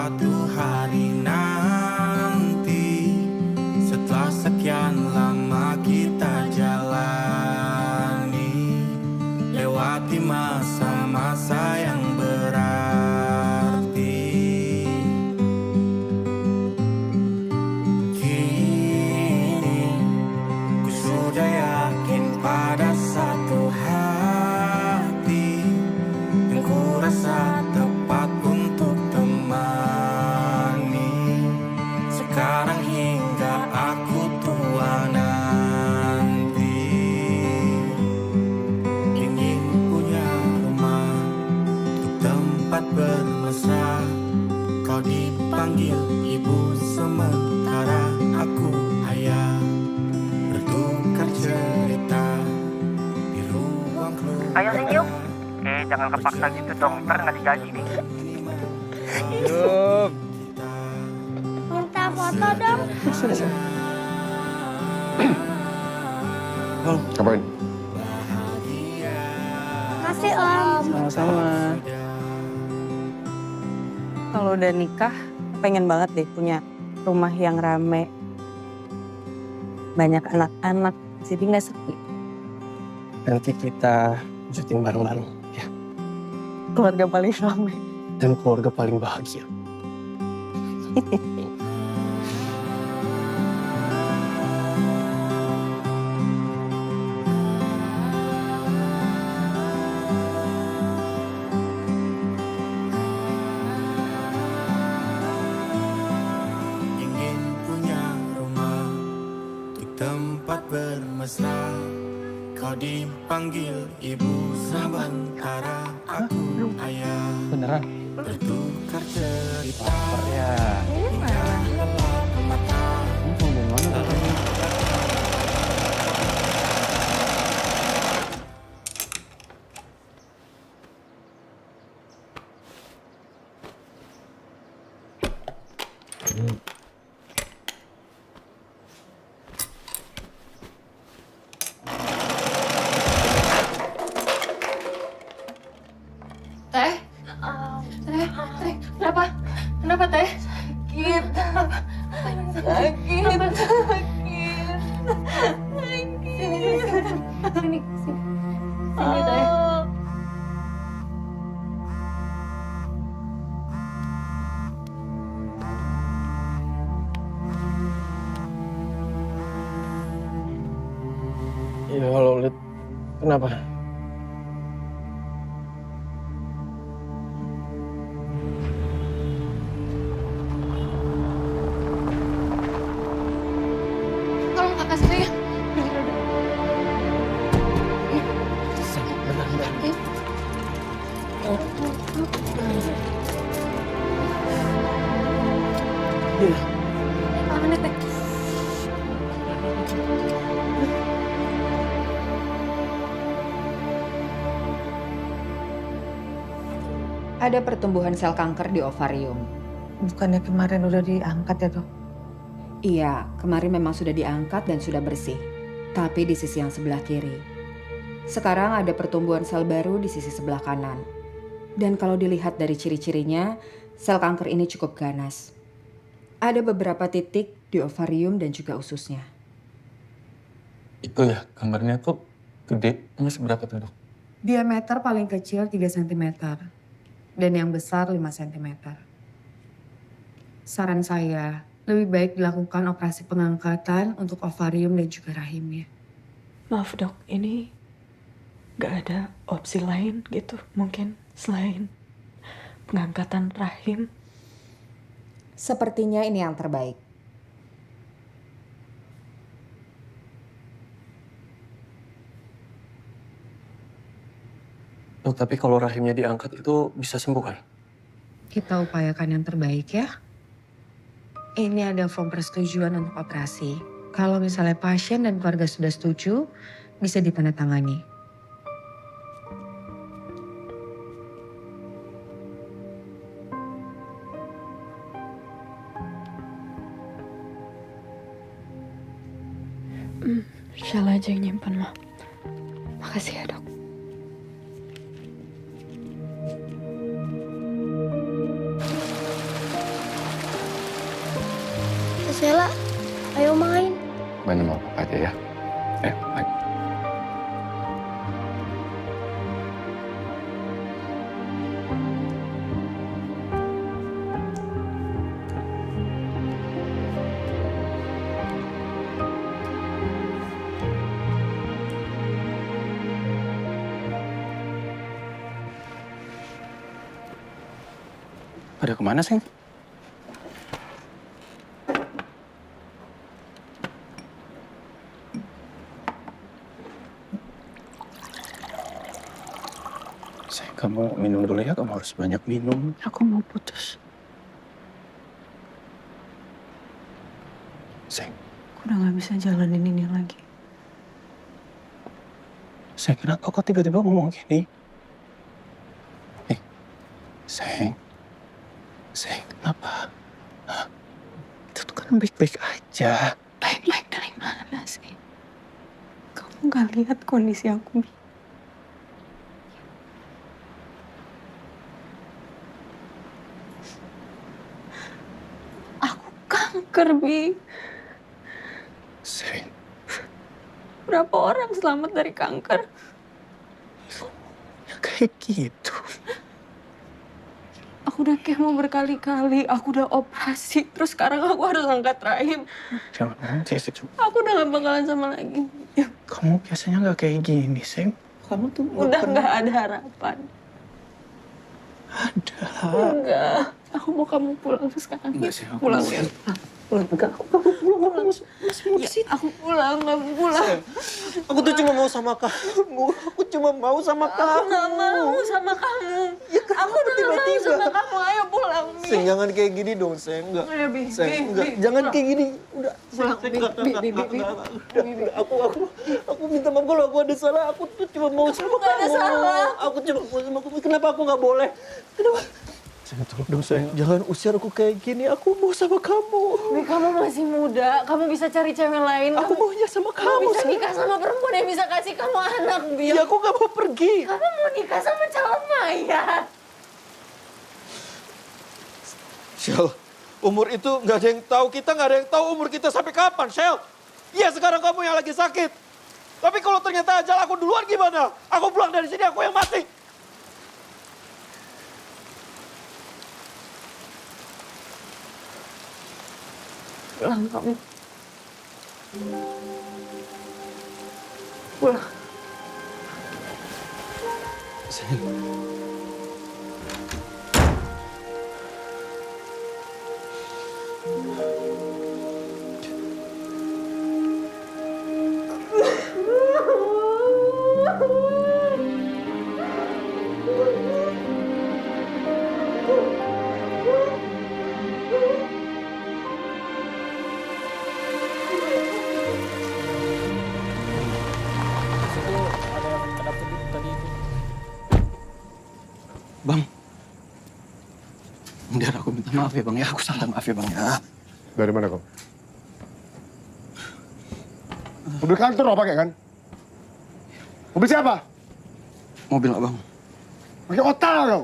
suatu hari nanti, setelah sekian lama kita jalani, lewati masa-masa yang berarti. Kini ku sudah yakin pada satu hati yang ku rasa tepat untuk temani. Sekarang hingga aku tua nanti, ingin punya rumah untuk tempat bermesra. Kau dipanggil ibu sementara aku ayah, bertukar cerita di ruang keluarga. Ayo senyum. Jangan kepaksa gitu dong, ntar nggak digaji nih. Minta foto dong. Ngapain? Kasih Om. Sama-sama. Kalau udah nikah, pengen banget deh punya rumah yang rame. Banyak anak-anak, jadi nggak sepi. Nanti kita syuting bareng-bareng, ya. Keluarga paling rame. Dan keluarga paling bahagia. Ingin punya rumah untuk tempat bermesra. Kau dipanggil ibu sementara aku ayah, Beneran? bertukar cerita. Ya. Hingga gelap mata. Teh? Teh, kenapa? Kenapa Teh? Sakit. Sakit. Sini, sini. Sini Teh. Ya kalau lihat kenapa? Tolong kakak saya. Tangannya Teh. Ada pertumbuhan sel kanker di ovarium. Bukannya kemarin udah diangkat ya dok? Iya, kemarin memang sudah diangkat dan sudah bersih. Tapi di sisi yang sebelah kiri. Sekarang ada pertumbuhan sel baru di sisi sebelah kanan. Dan kalau dilihat dari ciri-cirinya, sel kanker ini cukup ganas. Ada beberapa titik di ovarium dan juga ususnya. Itu ya, gambarnya tuh gede. Ini seberapa tuh dok? Diameter paling kecil 3 cm. Dan yang besar 5 cm. Saran saya, lebih baik dilakukan operasi pengangkatan untuk ovarium dan juga rahimnya. Maaf dok, ini gak ada opsi lain gitu mungkin selain pengangkatan rahim? Sepertinya ini yang terbaik. Dok, tapi kalau rahimnya diangkat itu bisa sembuh kan? Kita upayakan yang terbaik ya. Ini ada form persetujuan untuk operasi. Kalau misalnya pasien dan keluarga sudah setuju, bisa ditandatangani. Syala aja yang nyimpan, Ma. Makasih ya, Dok. Ayo main. Main sama papa aja ya. Main. Pada kemana, Seng? Seng, kamu minum dulu ya. Kamu harus banyak minum. Aku mau putus. Seng, Aku udah gak bisa jalanin ini lagi. Seng, kenapa kok tiba-tiba ngomong gini? Seng. Seng, kenapa? Hah? Itu tuh kan baik-baik aja. Baik-baik dari mana sih? Kamu gak lihat kondisi aku, Bi? Aku kanker, Bi. Seng. Berapa orang selamat dari kanker? Ya kayak gitu. Aku udah kemo berkali-kali, aku udah operasi, terus sekarang aku harus angkat rahim. Jangan ngomong kayak gitu. Aku udah gak bakalan sama lagi. Kamu biasanya nggak kayak gini, Seng. Kamu tuh Udah gak ada harapan. Ada. Enggak. Aku mau kamu pulang sekarang. Enggak sih, aku pulang mau. ya. Pulang. Enggak, aku pulang. Aku masih mau di sini. Aku pulang, kamu pulang. Aku tuh cuma mau sama kamu. Aku cuma mau sama kamu. Aku gak mau sama kamu. Ya, aku udah gak mau sama kamu. Ayo pulang, Bi. Seng, jangan kayak gini dong, Seng. Enggak. Ayo, Bi. Seng, Bi, enggak. Bi, Jangan pulang. kayak gini. Udah. Pulang, Seng, Bi. enggak, Bi, enggak, Bi, enggak, Bi, enggak, Bi. enggak. Udah. Aku minta maaf kalau aku ada salah. Aku tuh cuma mau sama Aku nggak ada kamu. salah. Aku cuma mau sama kamu. Kenapa aku nggak boleh? Kenapa? Seng, tolong dong, Seng. Jangan usir aku kayak gini. Aku mau sama kamu. Bi, kamu masih muda. Kamu bisa cari cewek lain. Aku maunya sama kamu, Kamu bisa Seng. nikah sama perempuan yang bisa kasih kamu anak, Bi. Ya, aku nggak mau pergi. Kamu mau nikah sama calon mayat. Shell, umur itu nggak ada yang tahu. Kita nggak ada yang tahu umur kita sampai kapan, Shell. Iya, sekarang kamu yang lagi sakit. Tapi kalau ternyata ajal aku duluan gimana? Aku pulang dari sini, aku yang mati. Pulang kamu. Pulang. Seng. Bang. Biar aku minta maaf ya, Bang. Ya, aku salah maaf ya, Bang. Ya. Dari mana kau? Mobil kantor lo pakai kan? Mobil siapa? Mobil Abang. Pakai otak kau.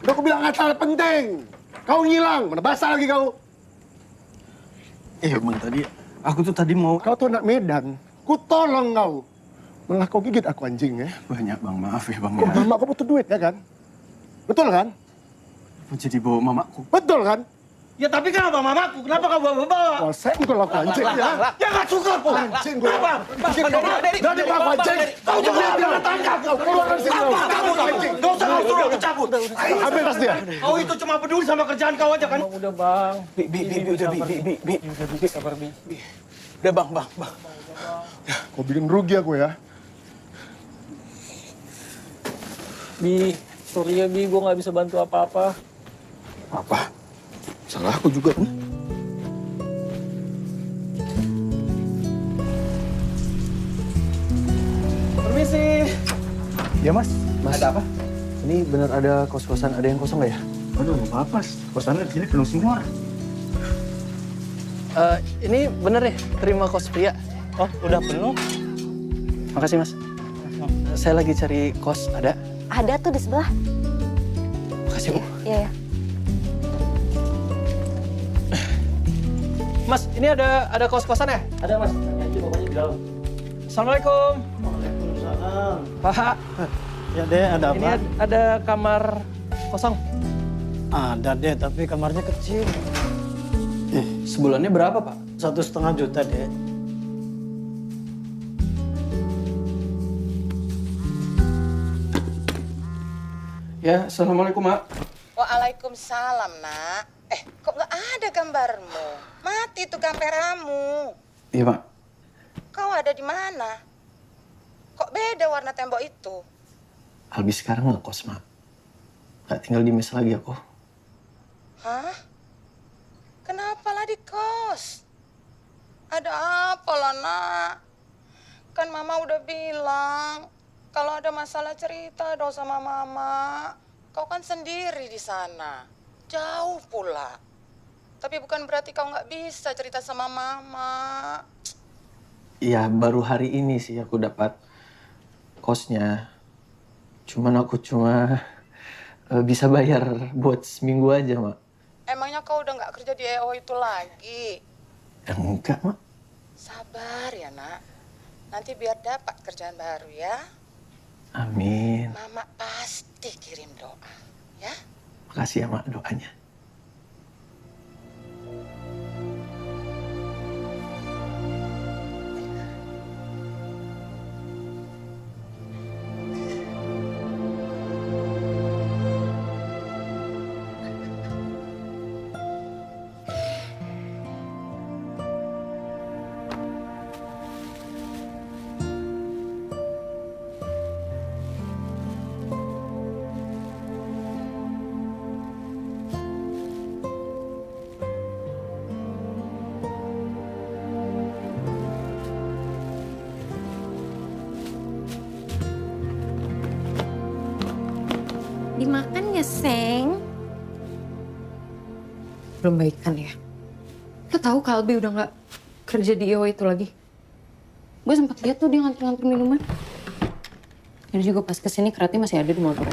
Udah aku bilang nggak salah penting. Kau ngilang, mana basah lagi kau? Iya, Bang. Aku tuh tadi mau... Kau tuh anak Medan. Ku tolong kau. Malah kau gigit aku anjing ya. Banyak, Bang. Maaf ya, Bang. Oh, Ya. mama kau butuh duit ya kan? Betul kan? Mau jadi bawa mamaku. Betul kan? Ya, tapi kenapa mamaku? Kenapa kau bawa-bawa? Oh, saya bukan laku anjing ya. Ya, nggak suka, Po. Anjing gue. Bang, Dari laku anjing. Kau juga jangan tanya. Kau keluar dari sini. Kamu anjing. Gak usah kau suruh aku cabut. Ambil tas dia. Kau itu cuma peduli sama kerjaan kau aja kan? Udah, Bang. Bi. Sabar, Bi. Udah, Bang. Kau bikin rugi aku ya. Bi, sorry ya, Bi. Gue nggak bisa bantu apa-apa. Apa? Salah aku juga, kan? Permisi. Ya, Mas. Ada apa? Ini benar ada kos-kosan, ada yang kosong nggak ya? Aduh, nggak apa-apa. Kosannya di sini penuh semua. Ini bener ya, terima kos pria. Oh, udah penuh? Makasih, Mas. Saya lagi cari kos, ada? Ada tuh di sebelah. Makasih, Bu. Iya, ya. Mas, ini ada kos-kosan ya? Ada mas, nanti bapaknya di dalam. Assalamualaikum. Waalaikumsalam. Pak, Ya deh, ada apa? ini ada kamar kosong. Ada deh, tapi kamarnya kecil. Sebulannya berapa, Pak? 1,5 juta deh. Ya, assalamualaikum mak. Waalaikumsalam, nak. Kok nggak ada gambarmu? Mati tuh kameramu. Iya mak. Kau ada di mana? Kok beda warna tembok itu? Albi sekarang ngekos mak. Gak tinggal di mes lagi aku. Hah? Kenapa lah di kos? Ada apa lah, nak? Kan mama udah bilang, kalau ada masalah cerita dong sama mama. Kau kan sendiri di sana. Jauh pula. Tapi bukan berarti kau nggak bisa cerita sama mama. Iya, baru hari ini sih aku dapat kosnya. Cuman aku cuma bisa bayar buat seminggu aja, Mak. Emangnya kau udah nggak kerja di EO itu lagi? Enggak, Mak. Sabar ya, nak. Nanti biar dapat kerjaan baru ya. Amin. Mama pasti kirim doa, ya. Makasih ya, Mak, doanya. Dimakan ya, Seng? Belum baikan ya? Lo tahu Kalbi udah nggak kerja di IO itu lagi? Gue sempat lihat tuh dia nganter-nganter minuman. Jadi juga pas kesini Kerati masih ada di motor.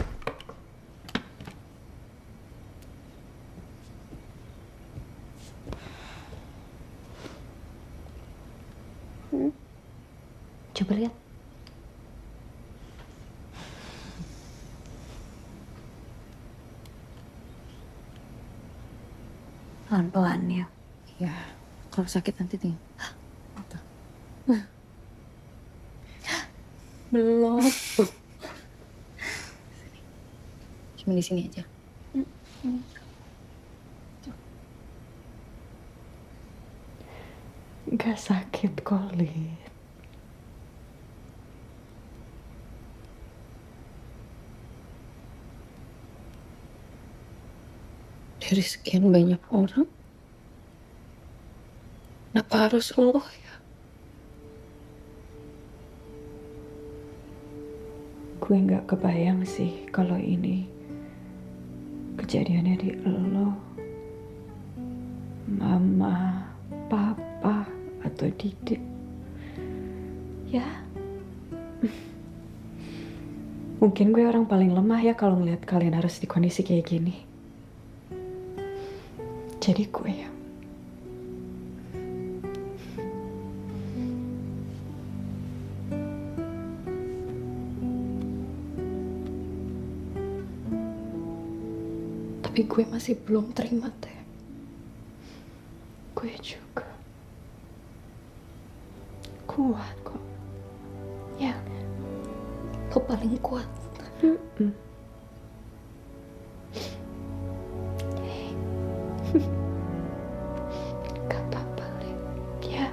Coba lihat. Pelan-pelan ya. Ya, kalau sakit nanti tinggal. Belum. Cuma di sini aja. Gak sakit kok, Lid. Dari sekian banyak orang, kenapa harus lo ya? Gue gak kebayang sih kalau ini kejadiannya di lo, mama, papa, atau Didik. Ya, mungkin gue orang paling lemah ya kalau ngeliat kalian harus di kondisi kayak gini. Jadi gue ya. Tapi gue masih belum terima, Teh. Gue juga. Kuat kok. Ya. Lo paling kuat. Gak apa-apa, Lid. Ya.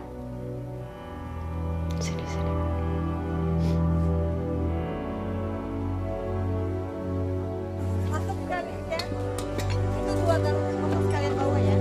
Sini. Masuk sekali ya. Itu 2 galon masuk sekalian bawa ya.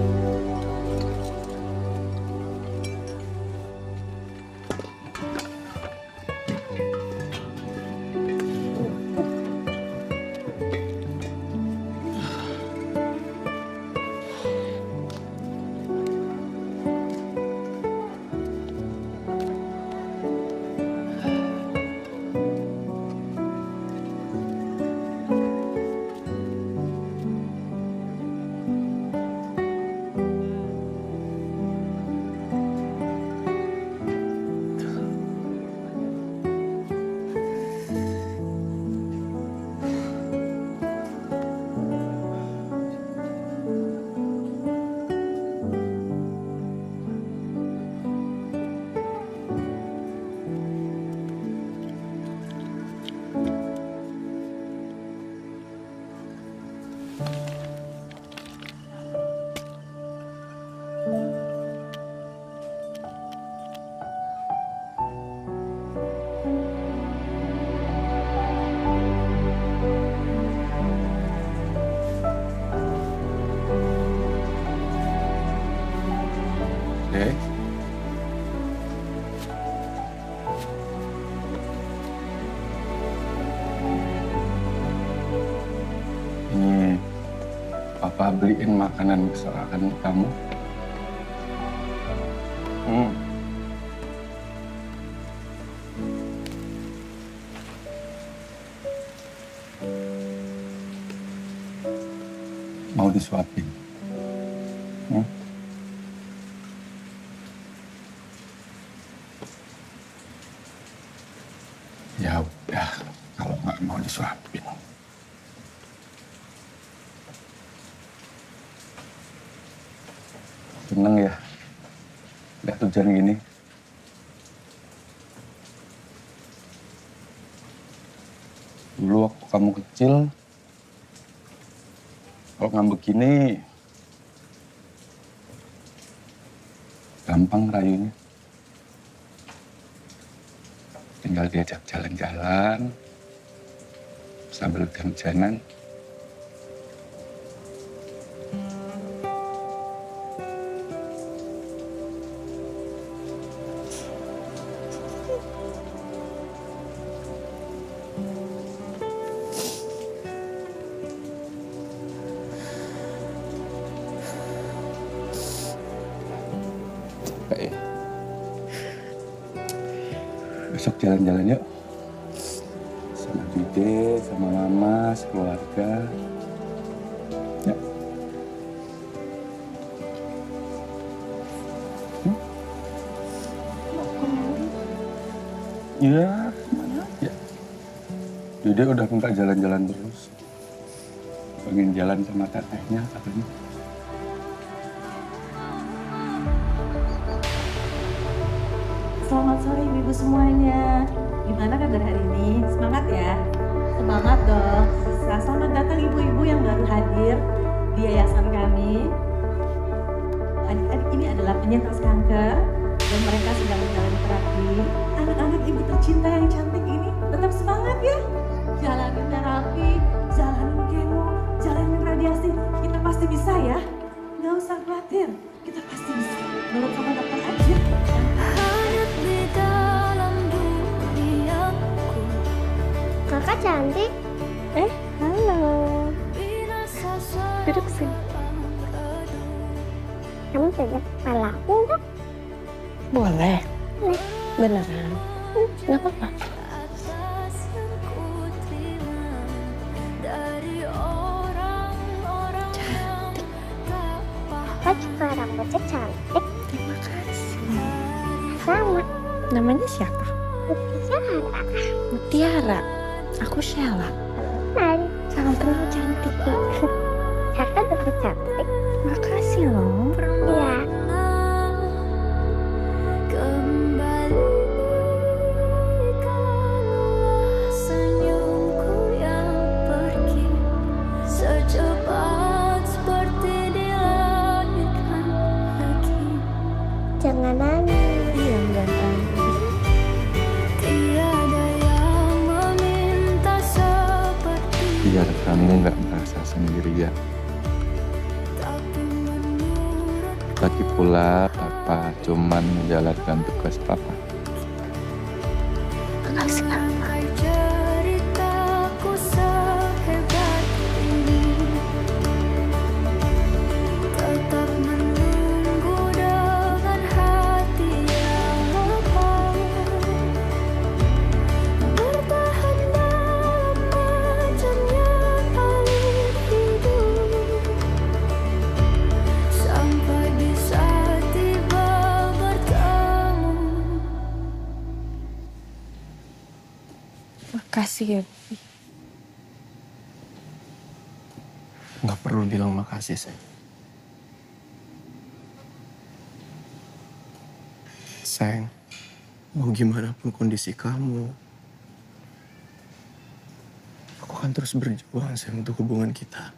Papa beliin makanan kesukaan kamu. Mau disuapin? Ya udah, kalau nggak mau disuapin. Seneng ya, lihat hujan gini. Dulu waktu kamu kecil, kalau ngambek gini, gampang rayunya. Tinggal diajak jalan-jalan, sambil hujan-hujanan. Capek ya? Besok jalan-jalan yuk. Sama Dide, sama Mama, sekeluarga. Ya. Iya, mana aja. Dide udah minta jalan-jalan terus. Pengen jalan sama tetehnya katanya. Selamat sore ibu-ibu semuanya. Gimana kabar hari ini? Semangat ya? Semangat dong. Selamat datang ibu-ibu yang baru hadir di yayasan kami. Adik-adik ini adalah penyintas kanker dan mereka sedang menjalani terapi. Anak-anak ibu tercinta yang cantik ini tetap semangat ya. Jalanin terapi, jalanin kemo, jalanin radiasi. Kita pasti bisa ya. Nggak usah khawatir. Kita pasti bisa. Menurut sama dokter aja. Kakak cantik. Halo. Duduk sini. Kamu pegang kepala aku enggak? Boleh. Boleh. Beneran? Nggak apa-apa. Kakak juga rambutnya cantik. Terima kasih. Sama. Namanya siapa? Mutiara. Mutiara. Aku Sheila. Hai. Salam kenal cantik. Kakak juga cantik. Makasih loh. Iya. Jangan nangis. Iya, enggak nangis. Biar kamu nggak merasa sendirian. Lagi pula Papa cuman menjalankan tugas Papa. Makasih, Kak. Makasih ya, Bi. Nggak perlu bilang makasih, sayang. Sayang, mau gimana pun kondisi kamu, aku akan terus berjuang, sayang, untuk hubungan kita.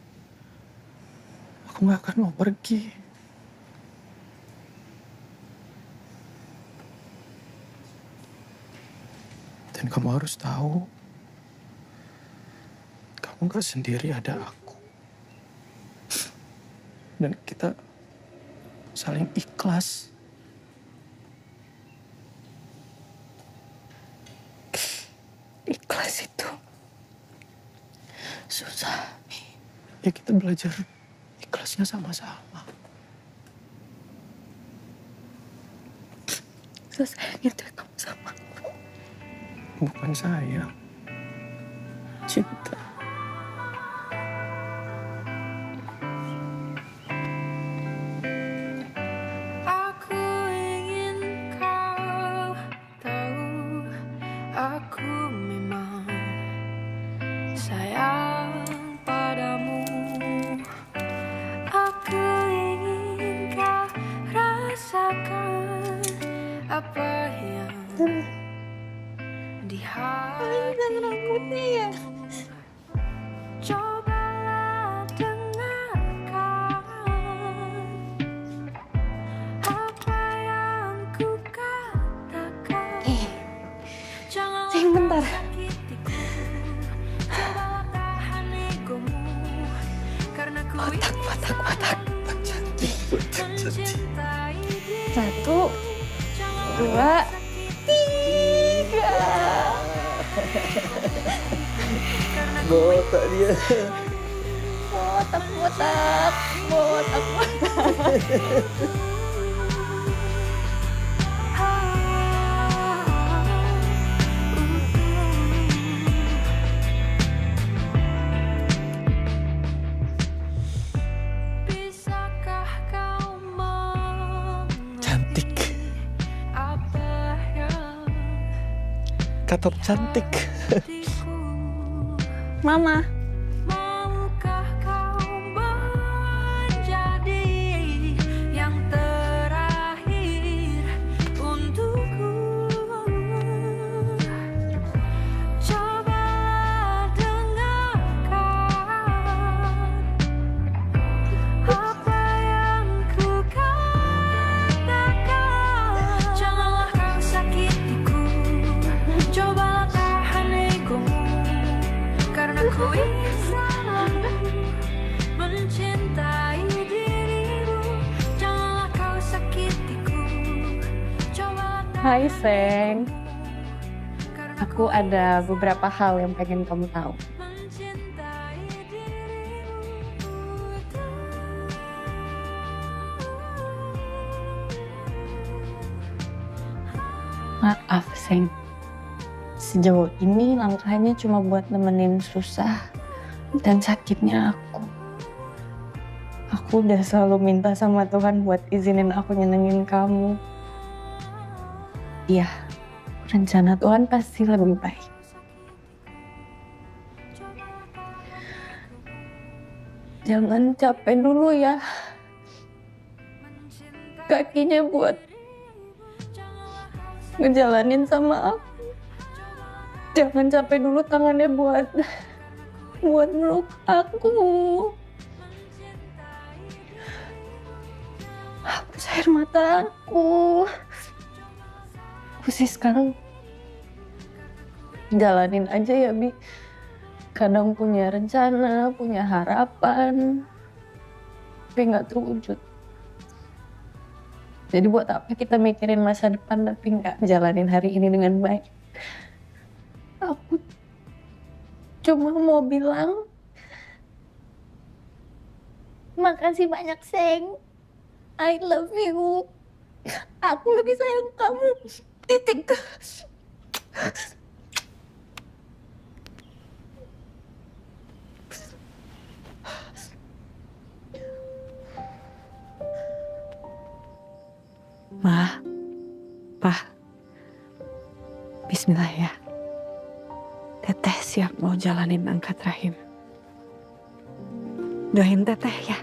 Aku nggak akan mau pergi. Dan kamu harus tahu, kamu nggak sendiri, ada aku. Dan kita saling ikhlas. Ikhlas itu susah. Ya kita belajar Ikhlasnya sama-sama. Sesayang itu kamu sama aku. Bukan sayang. Cinta. Aku ingin kau tahu, aku memang sayang padamu. Aku ingin kau rasakan apa yang di hatiku. Cobalah dengarkan apa yang ku katakan. Janganlah bentar. sakitiku. Cobalah tahan egomu, karena ku ingin selalu mencintai dirimu. 1, 2, 3. Botak dia. Botak, botak, botak, botak. Bisakah kau Cantik. apa yang Katop cantik. Mama. maukah kau menjadi yang terakhir untukku? Cobalah dengarkan apa yang ku katakan. Janganlah kau sakitiku. Cobalah tahan egomu, karena ku ingin selalu mencintai dirimu. Janganlah kau sakitiku. Cobalah Hai, Seng. Aku ada beberapa hal yang pengen kamu tahu. Maaf, Seng. Sejauh ini langkahnya cuma buat nemenin susah dan sakitnya aku. Aku udah selalu minta sama Tuhan buat izinin aku nyenengin kamu. Iya, rencana Tuhan pasti lebih baik. Jangan capek dulu ya. Kakinya buat ngejalanin sama aku. Jangan capek dulu tangannya buat meluk aku. Hapus air mata aku. Sih sekarang jalanin aja ya, Bi. Kadang punya rencana, punya harapan, tapi nggak terwujud. Jadi buat apa kita mikirin masa depan tapi nggak jalanin hari ini dengan baik? Aku cuma mau bilang makasih banyak, Seng. I love you. Aku lebih sayang kamu. Titik. Ma, Pa, bismillah ya. Teteh siap mau jalanin angkat rahim. Doain Teteh ya.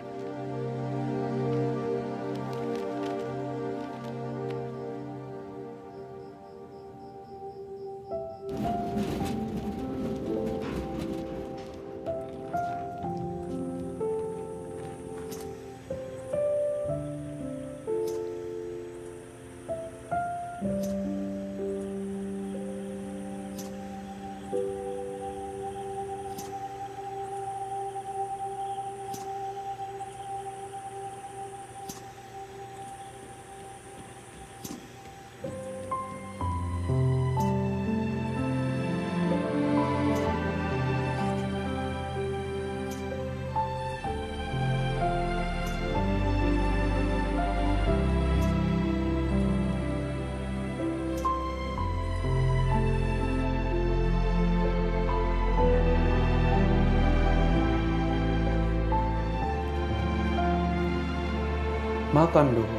Makan dong.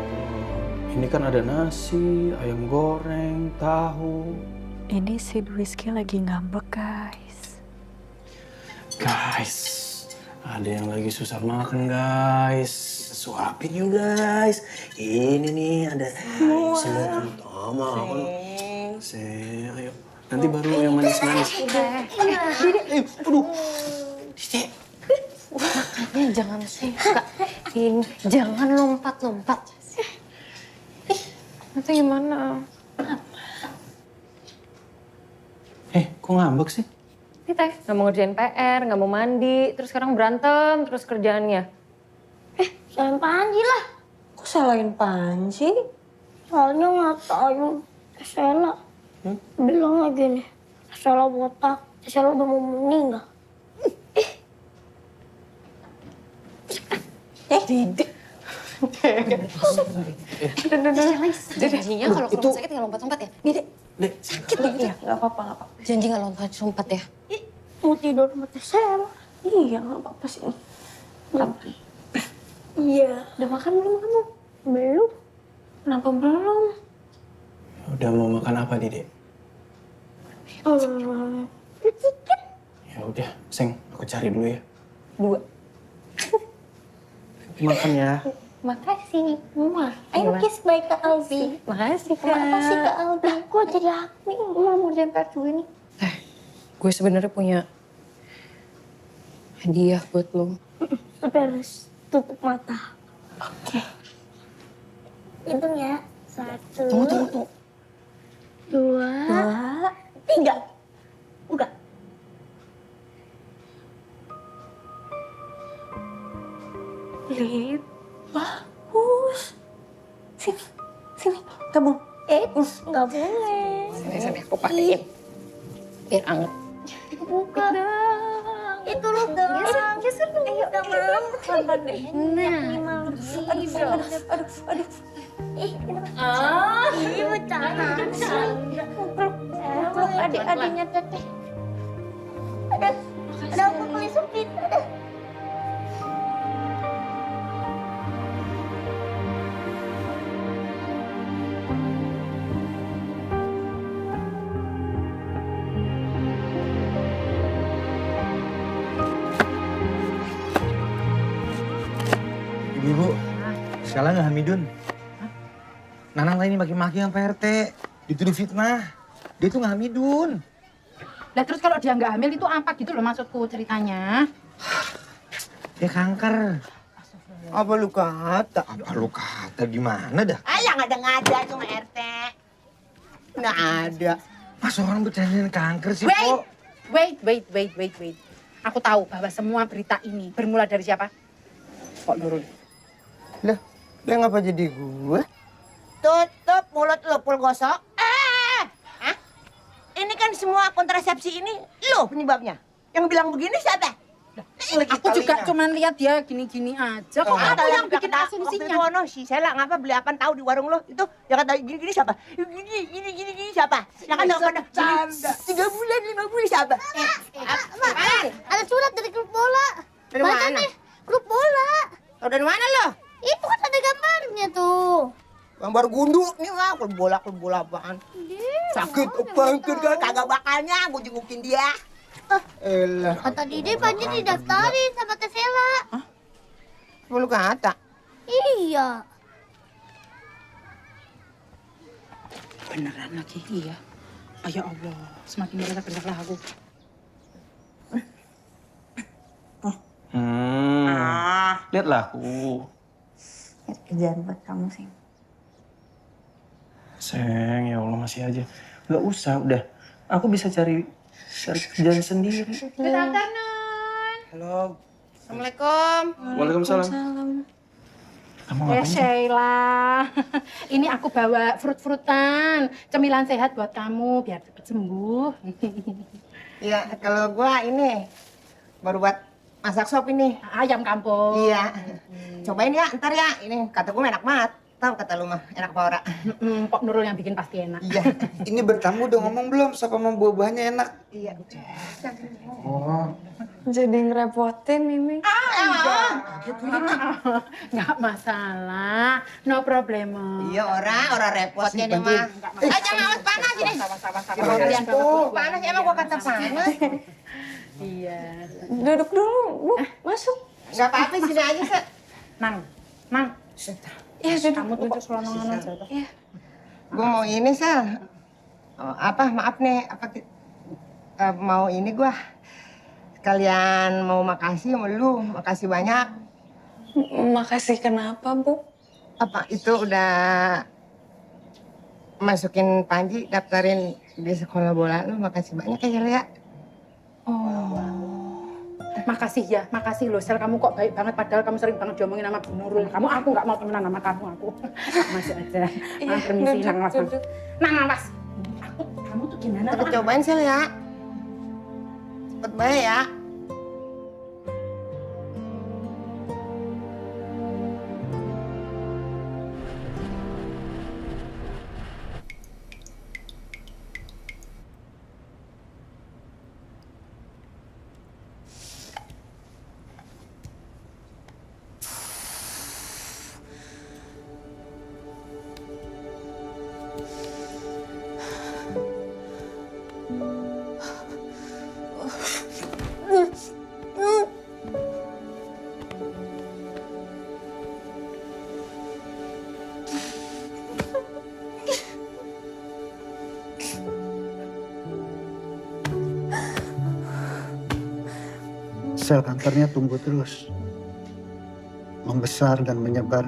Ini kan ada nasi, ayam goreng, tahu. Ini si Rizky lagi ngambek, guys. Guys, ada yang lagi susah makan, guys. Suapin yuk, guys. Ini nih ada semua utama. Ayo. Nanti baru yang manis-manis. Aduh. Dede. Makanya jangan suka. Jangan lompat-lompat. Nanti gimana? Kok ngambek sih? Ini Teh, nggak mau ngerjain PR, nggak mau mandi, terus sekarang berantem, terus kerjaannya. Salahin Panji lah. Kok salahin Panji? Soalnya nggak tahu Sela. Bilang lagi nih, Sela botak, Sela udah mau meninggal. Dede. Janjinya kalau ke rumah sakit nggak lompat-lompat ya? Dede. Sakit dong. Iya, nggak apa-apa, nggak apa-apa. Janji nggak lompat-lompat ya? Mau tidur sama Sela. Iya, nggak apa-apa sih. Iya. Udah makan belum kamu? Belum. Kenapa belum? Udah mau makan apa, Dede? Ya udah, Seng, aku cari dulu ya. 2. Makan ya. Makasih. Ayo kiss bye ke Albi. Makasih, Kak. Makasih ke Albi. Gue jadi aku nih. Gue mau jadi PR ini. Gue sebenarnya punya hadiah buat lo. Tapi harus tutup mata. Oke. Hitung ya. 1. Tunggu. 2. 3. Buka. Lip, bagus. Sini, kamu. Nggak boleh. Sini, aku pakein. Biar anget. Buka dong. Itu lu dong. Geser dong. Udah malam. Nah. Aduh. Ini bercanda. Peluk adik-adiknya Teteh. Ada aku kulit sempit. Ibu, sekarang nggak Hamidun. Nanang lain maki-maki yang PRT. Dituduh fitnah. Dia tuh nggak Hamidun. Lah terus kalau dia nggak hamil itu apa gitu loh maksudku ceritanya? Dia kanker. Apa lu kata? Apa lu kata gimana dah? Alah ngada-ngada cuma RT. Nggak ada. Masa orang bercandain kanker sih, Wait. Aku tahu bahwa semua berita ini bermula dari siapa? Kok Nurul? Lah, dia ngapa jadi gue? Tutup mulut lu, pul gosok. Hah? Ini kan semua kontrasepsi ini lo penyebabnya. Yang bilang begini siapa? Aku juga cuma lihat dia gini-gini aja. Kok aku yang bikin asumsinya? Waktu itu si Sela ngapa beli apaan tahu di warung lo? Itu yang kata gini-gini siapa? Gini siapa? Yang kata 3 bulan, 5 bulan siapa? Ada surat dari klub bola. Dari mana? Klub bola. Tahu dari mana lo? Itu kan ada gambarnya tuh. Gambar gunduk nih mah, klub bola apaan? Sakit bangkit kan kagak bakalnya, gue jengukin dia. Elah. Kata Dede Panji didaftarin sama Teh Sela. Hah? Lu kata? Iya. Beneran lagi, iya. Ya Allah, semakin bener-bener aku. Lihatlah aku. Kerjaan buat kamu, Seng. Seng, ya Allah masih aja. Nggak usah, udah. Aku bisa cari kerjaan sendiri. Good afternoon. Halo. Assalamualaikum. Waalaikumsalam. Kamu ngapain sih? Sheila, ini aku bawa fruit-fruitan, cemilan sehat buat kamu biar cepet sembuh. Iya, kalau gua ini baru buat masak sop ini. Ayam kampung. Iya. Cobain ya, ntar ya. Ini kata gua enak banget. Tahu kata lu mah, enak apa ora? Pok Nurul yang bikin pasti enak. Iya. Ini bertamu udah ngomong belum siapa mau buah-buahnya enak? Iya. Oh. Jadi ngerepotin ini. Nggak masalah, no problem. Iya orang repotnya dia mah. Jangan awas panas ini. Kalian Panas emang gua kata panas. Iya. Duduk dulu, Bu. Masuk. Nggak apa-apa sini aja, Sek. Nang. Ya, duduk. Kamu tunjuk selonongan aja. Iya. Gua mau ini, Sel. Maaf nih, mau ini gua. Sekalian mau makasih sama lu, makasih banyak. Makasih kenapa, Bu? Itu udah masukin Panji, daftarin di sekolah bola lu, makasih banyak ya, Lea. Makasih loh, Sel. Kamu kok baik banget, padahal kamu sering banget diomongin sama Bu Nurul. Aku nggak mau temenan sama kamu, aku. Masuk aja. Permisi, Nang Mas. Nang Mas. Kamu tuh gimana? Cepet cobain, Sel ya. Cepet baik ya. Sel kankernya tumbuh terus, membesar dan menyebar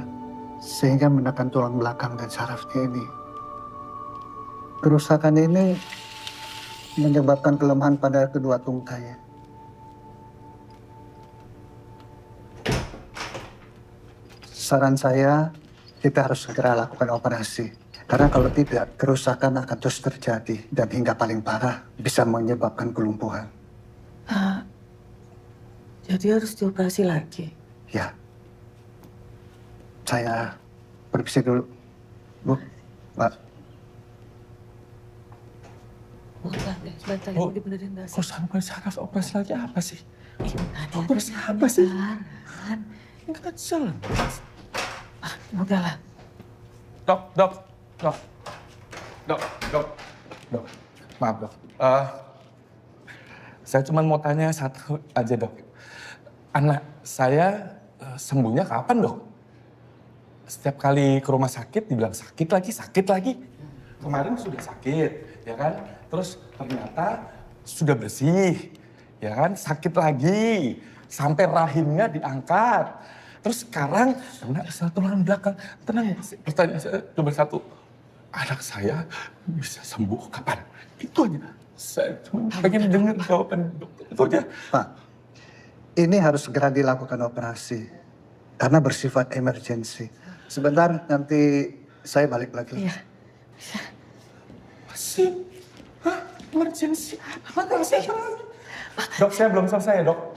sehingga menekan tulang belakang dan sarafnya ini. Kerusakan ini menyebabkan kelemahan pada kedua tungkai. Saran saya, kita harus segera lakukan operasi. Karena kalau tidak, kerusakan akan terus terjadi dan hingga paling parah bisa menyebabkan kelumpuhan. Jadi harus dioperasi lagi? Ya. Saya permisi dulu. Bu, Mbak. Sebentar, Bu, dibenerin dasi. kok sampai saraf operasi lagi apa sih? Operasi apa sih? Ini kan jalan. Udahlah. Dok. Maaf, Dok. Saya cuma mau tanya satu aja, Dok. Anak saya sembuhnya kapan, Dok? Setiap kali ke rumah sakit dibilang sakit lagi. Kemarin sudah sakit, ya kan? Terus ternyata sudah bersih, ya kan? Sakit lagi, sampai rahimnya diangkat. Terus sekarang kena tulang belakang. Tenang, pertanyaan saya cuma satu. Anak saya bisa sembuh kapan? Itu aja. Saya cuma pengen dengar jawaban dokter. Itu aja. Pak, ini harus segera dilakukan operasi. Karena bersifat emergensi. Sebentar, nanti saya balik lagi. Iya. Masih? Hah? Emergensi? Apa sih? Dok, saya belum selesai, Dok.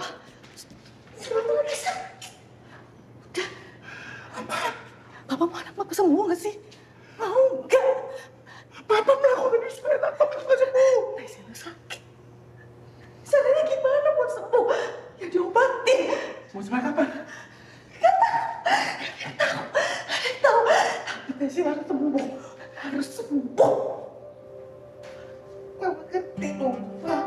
Papa mau anak Papa sembuh nggak sih? Mau nggak? Papa melakukan ini supaya anak Papa juga sembuh. Saya sakit. Caranya gimana buat sembuh? Ya diobatin. Mau sampai kapan? Nggak tahu. Tapi sih harus sembuh. Harus sembuh. Mama ngerti dong, Pak.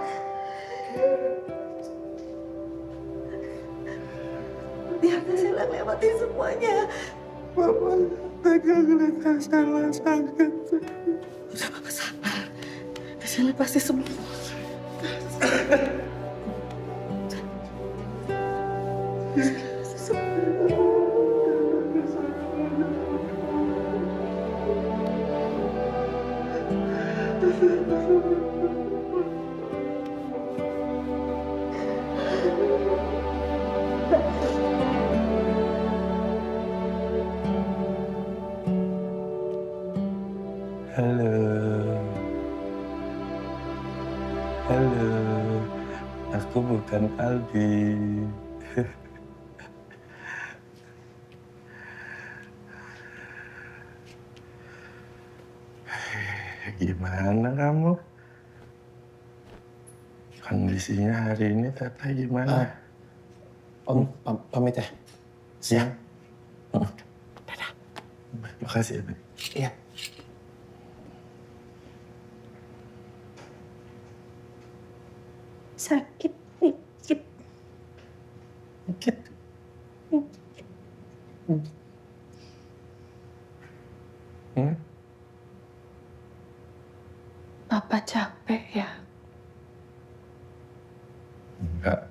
Biar saya lewatin semuanya. Mama tega ngeliat Kasela sakit. Udah, Papa sabar. Kasela pasti sembuh. Halo, aku bukan Aldi. Gimana kamu? Kondisinya hari ini Tata gimana? Om pamit ya. Siang. Dadah. Makasih ya, Ben. Iya. Sakit dikit. Dikit. Papa capek ya? Enggak.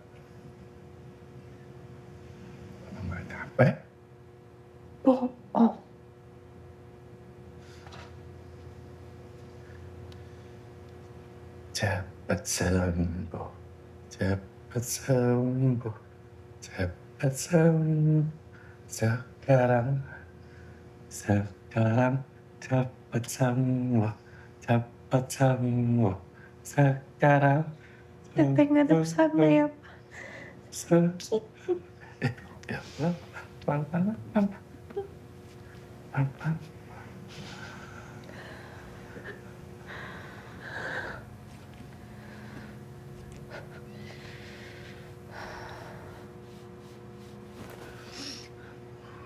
Enggak capek. Bohong. Cepat sembuh. Cepat sembuh. Cepat sembuh. Sekarang cepat sembuh. Cepat sembuh. Sekarang. Teteh ngadep sana ya, Pak. Ya, pelan-pelan.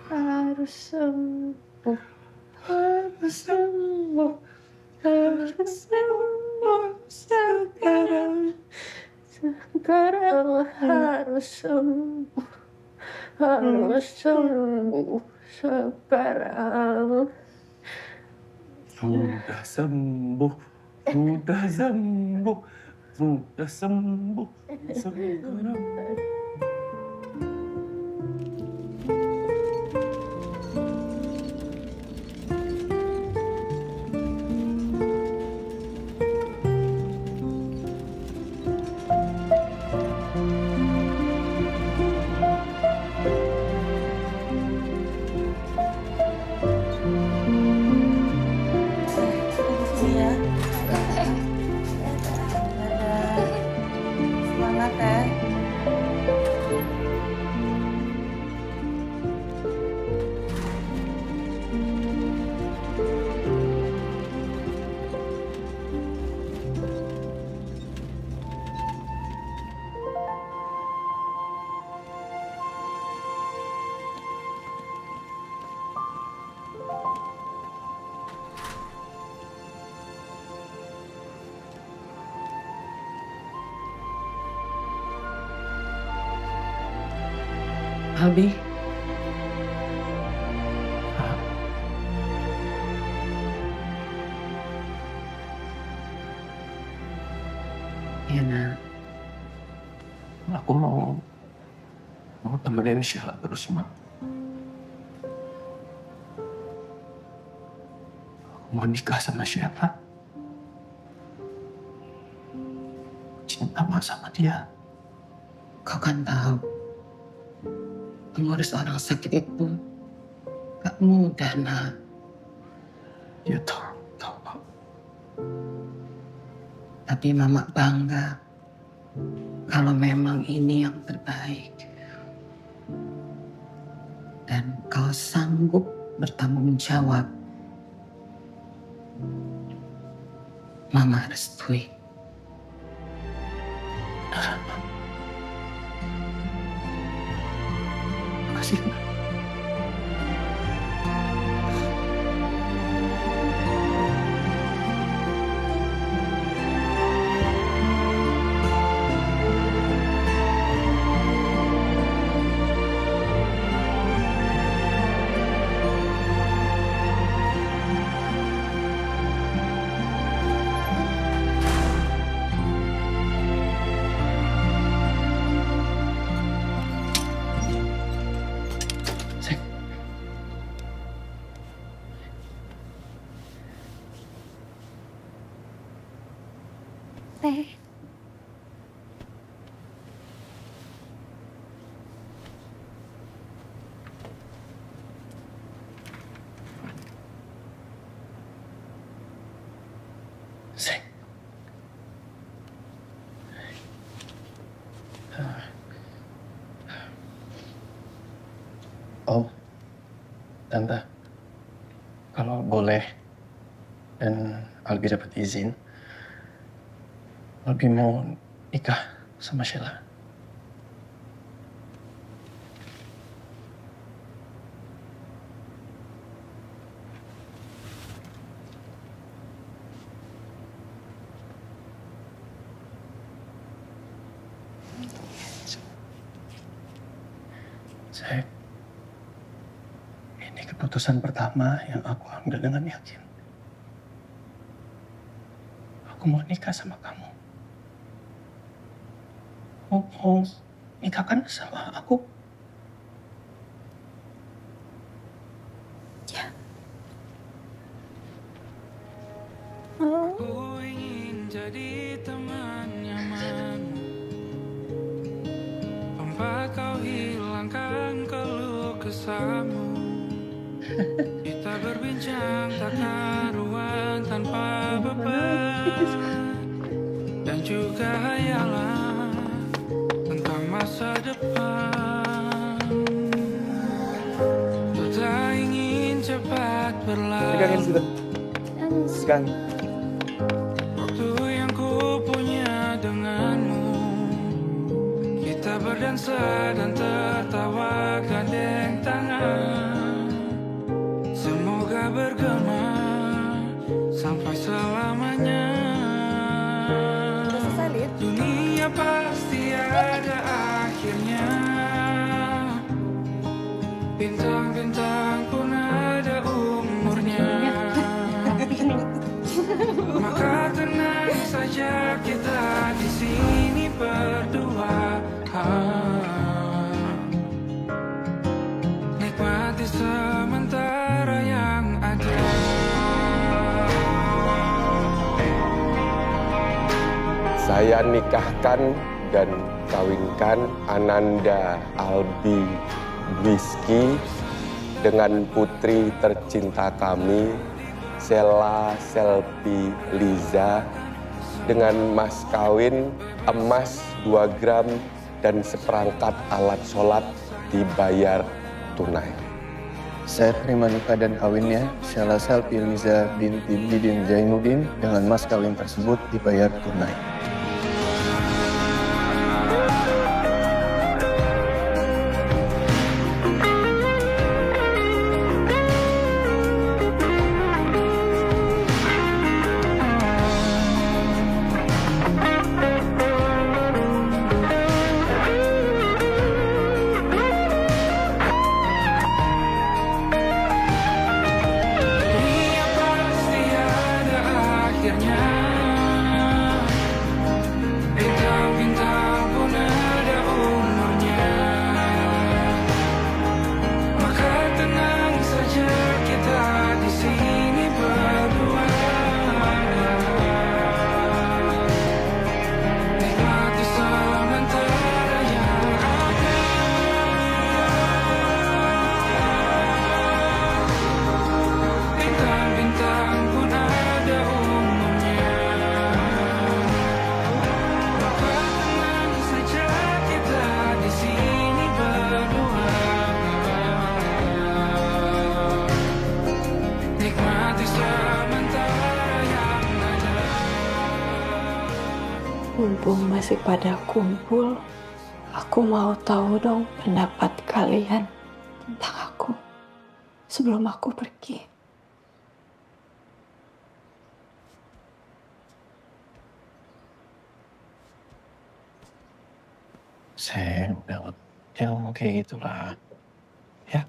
Harus sembuh. Harus sembuh. Harus sembuh sekarang. Sekarang harus sembuh. Harus sembuh sekarang. Sudah sembuh. Sudah sembuh. Sudah sembuh. Sekarang. Semangat ya. Abi. Iya, Nak. Aku mau temenin Sheila terus, Mak. Aku mau nikah sama Sheila. Cinta Mak sama dia. Kau kan tahu, mengurus orang sakit itu gak mudah, Nak. Ya tahu, Pak. Tapi Mama bangga kalau memang ini yang terbaik. Dan kau sanggup bertanggung jawab. Mama restui. Beneran, Mak. Makasih, Mak. Teh. Seng. Om, Tante, kalau boleh dan Albi dapat izin, Albi mau nikah sama Sheila. Saya, ini keputusan pertama yang aku ambil dengan yakin. Aku mau nikah sama kamu. Mau nikahkan sama aku. Ku ingin jadi teman nyaman, tempat kau hilangkan keluh kesahmu. Kita berbincang tak karuan tanpa beban, dan juga hayalan tentang masa depan. Ku tak ingin cepat berlalu. Sekarang. Waktu yang ku punya denganmu, kita berdansa dan tertawa gandeng tangan. Semoga bergema sampai selamanya. Dunia pasti ada akhirnya. Bintang-bintang pun ada umurnya. Maka tenang saja kita di sini berdua. Nikmati sementara yang ada. Saya nikahkan dan kawinkan Ananda Albi Dwiski dengan putri tercinta kami, Sela Selvi Liza, dengan mas kawin emas 2 gram dan seperangkat alat sholat dibayar tunai. Saya terima nikah dan kawinnya Sela Selvi Liza binti Bidin Zainuddin dengan mas kawin tersebut dibayar tunai. Dunia pasti ada akhirnya. Bintang-bintang pun ada umurnya. Maka tenang saja kita di sini berdua. Nikmati sementara yang ada. Bintang-bintang pun ada umurnya. Maka tenang saja kita di sini berdua. Nikmati sementara yang ada. Mumpung masih pada kumpul, aku mau tahu dong pendapat kalian tentang aku sebelum aku pergi. Saya udah jangan ngomong kayak gitulah. Ya,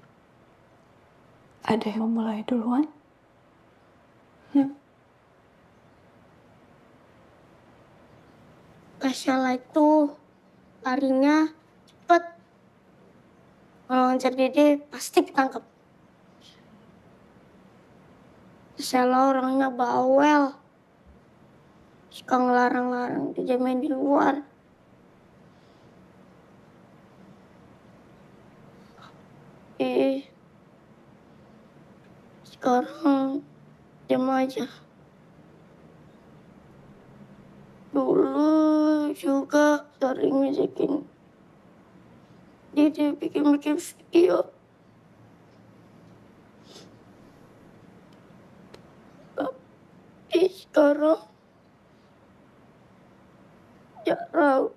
Ada yang mau mulai duluan? Kasyalah itu larinya cepet. Kalau ngejar Dede pasti ketangkep. Kasyalah orangnya bawel. Suka ngelarang-larang Dede main di luar. Sekarang diam aja. Dulu juga sering ngejekin Dede bikin-bikin video. Tapi sekarang jarang.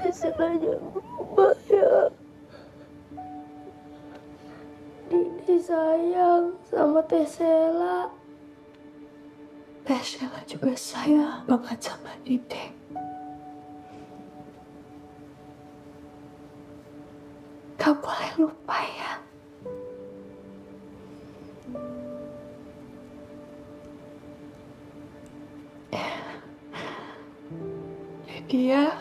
Tesela jangan berubah ya. Didi sayang sama Tesela. Tesela juga sayang banget sama Didi. Gak boleh lupa ya. Lydia.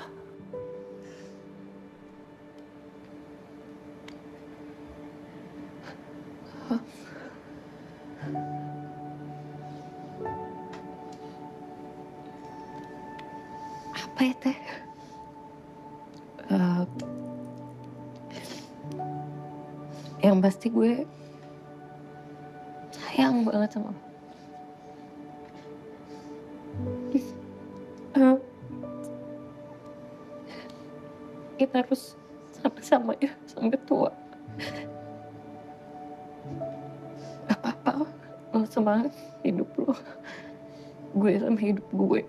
Apa ya Teh? Yang pasti gue sayang banget sama lo. Kita harus sama-sama ya sampai tua. Gak apa-apa, lo semangat hidup lo. Gue sama hidup gue.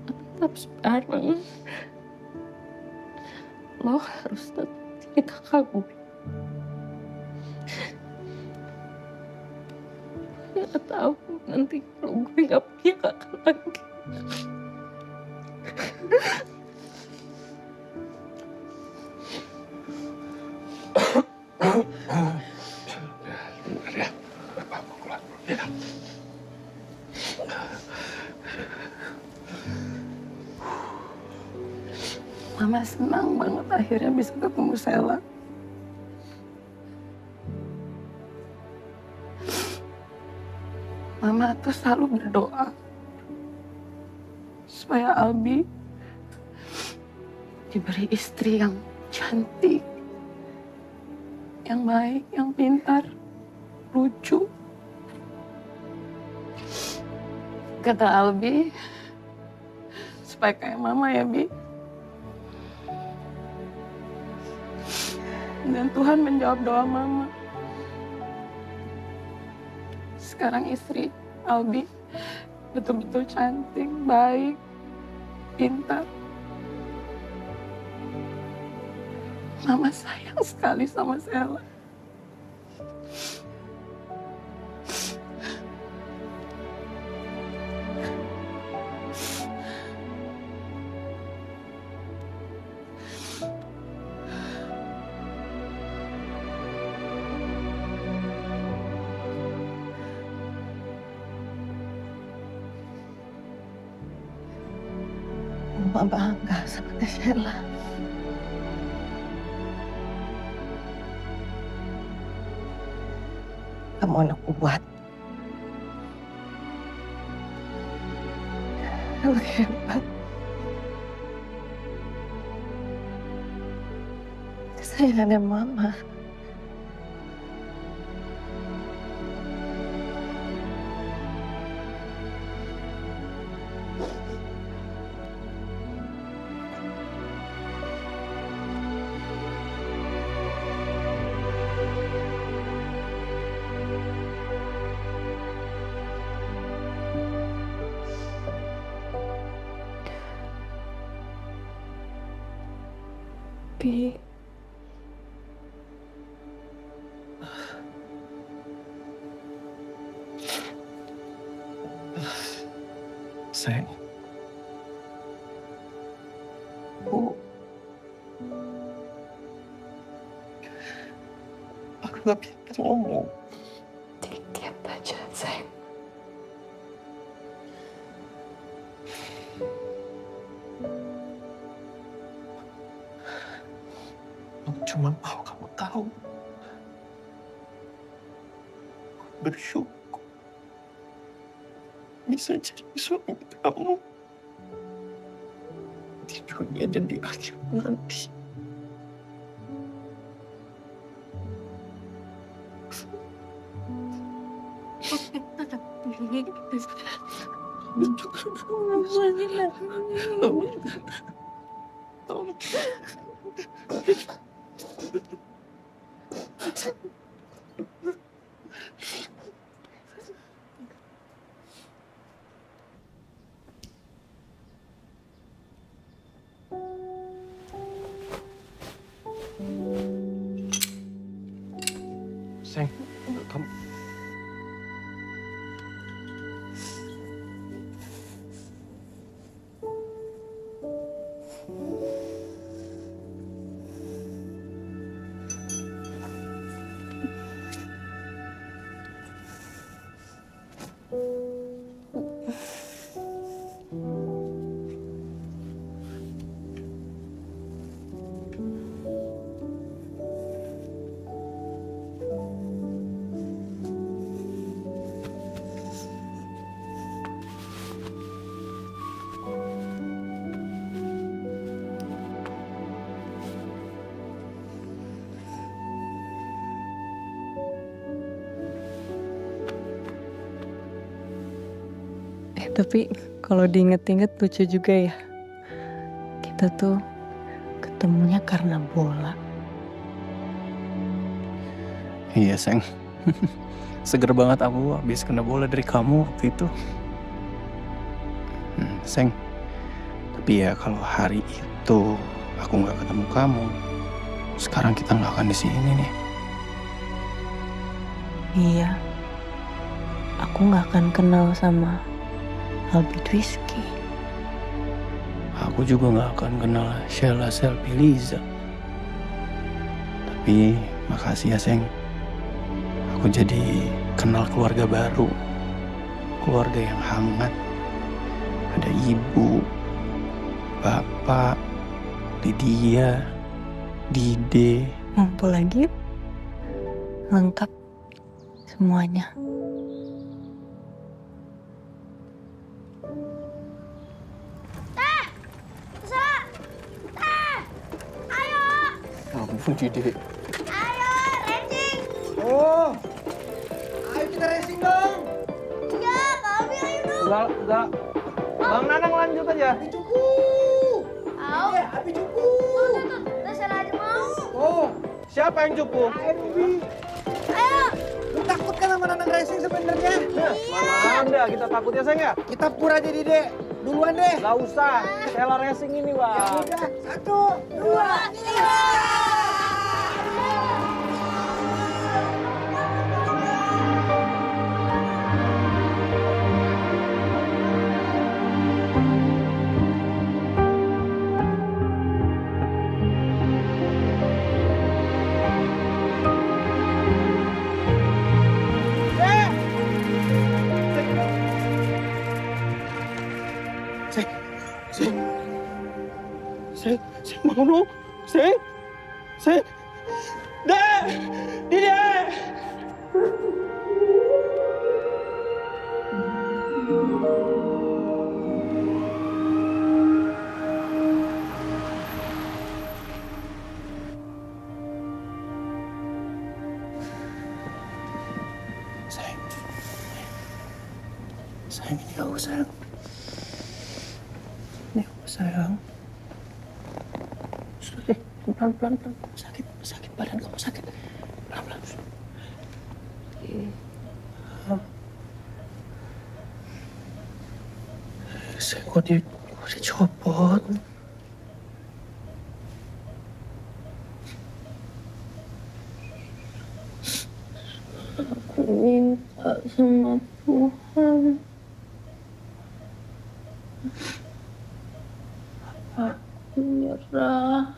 Tetap sekarang lo harus tetap jadi kakak gue. Gak tahu nanti kalau gue gak punya kakak lagi. Ya, Bapak mau keluar dulu ya. Mama senang banget akhirnya bisa ketemu Sela. Mama tuh selalu berdoa supaya Albi diberi istri yang cantik, yang baik, yang pintar, lucu. Kata Albi, supaya kayak Mama ya, Bi. Dan Tuhan menjawab doa Mama. Sekarang istri Albi betul-betul cantik, baik, pintar. Mama sayang sekali sama Sela. Mama bangga sama Sela. Kamu anak kuat. Kamu hebat. Kesayangan Mama. Bi. Sayang. Bu. Aku gak bisa ngomong. Dikit aja, sayang. Aku cuma mau kamu tahu. Bersyukur bisa jadi suami kamu di dunia dan di akhir nanti. Sayang, kamu... Tapi kalau diinget-inget lucu juga ya. Kita tuh ketemunya karena bola. Iya, Seng. Seger banget aku habis kena bola dari kamu waktu itu. Seng, tapi ya kalau hari itu aku nggak ketemu kamu, sekarang kita nggak akan di sini nih. Iya, aku nggak akan kenal sama Albi Dwiski. Aku juga nggak akan kenal Sheila Selvi Liza. Tapi makasih ya, Seng. Aku jadi kenal keluarga baru. Keluarga yang hangat. Ada ibu, bapak, Lydia, Dide. Ngumpul lagi yuk. Lengkap semuanya. Ampun, Dide. Ayo, racing. Oh, ayo kita racing dong. Iya, kami ayo dong. Enggak. Bang Nanang lanjut aja. Api cupu. Au. Iya, api cupu. Tuh, terserah aja mau. Oh, siapa yang cupu? Ayo. Lu takut kan sama Nanang racing sebenarnya? Mana ada kita takut ya, Seng ya? Kita pura aja, Dide. Duluan deh. Gak usah. Sheila racing ini, Ya Bang. udah, 1, 2, 3. Seng, bangun dong. Seng. Dek! Dide! Sayang, ini aku sayang. Ini aku sayang. Sudah, pelan-pelan. Sakit badan kamu sakit. Pelan-pelan. Saya kok dicopot. Aku minta sama Tuhan. Aku nyerah.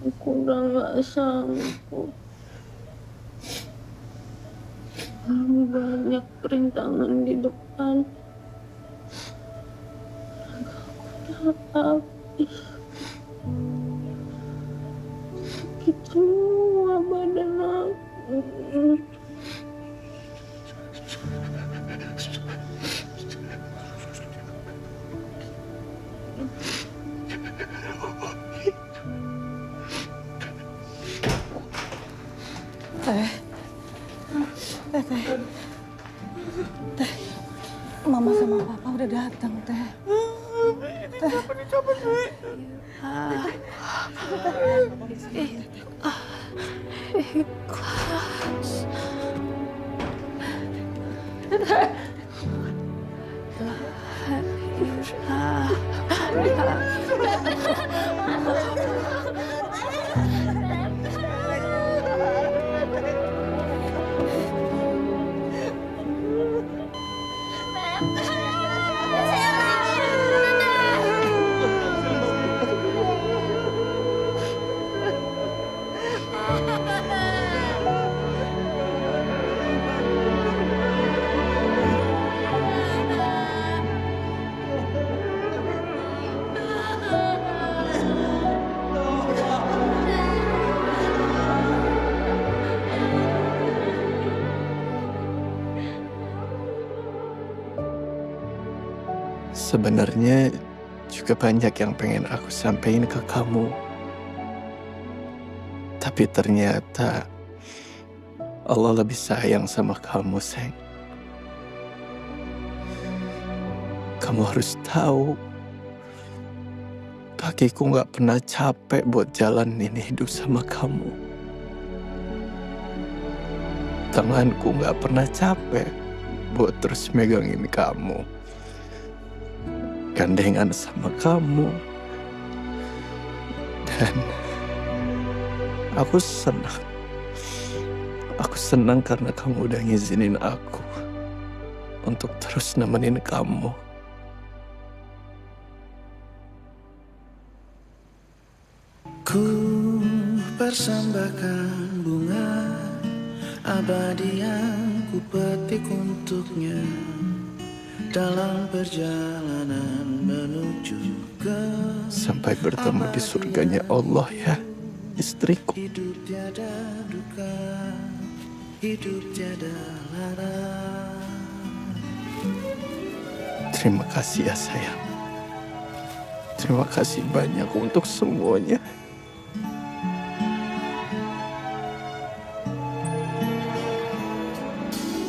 Aku udah gak sanggup. Terlalu banyak perintangan di depan. Aku udah habis. Sakit semua badan aku. Teh, Mama sama Papa udah datang, Teh. Kenapa dicopot, Dwi? Ikhlas. Sebenarnya juga banyak yang pengen aku sampaikan ke kamu. Tapi ternyata Allah lebih sayang sama kamu, sayang. Kamu harus tahu, kakiku gak pernah capek buat jalanin hidup sama kamu. Tanganku gak pernah capek buat terus megangin kamu. Gandengan sama kamu. Dan aku senang. Aku senang karena kamu udah ngizinin aku untuk terus nemenin kamu. Ku persembahkan bunga abadi yang ku petik untuknya dalam perjalanan menuju ke sampai bertemu di surganya Allah ya, istriku. Hidup tiada duka, hidup tiada lara. Terima kasih ya sayang. Terima kasih banyak untuk semuanya.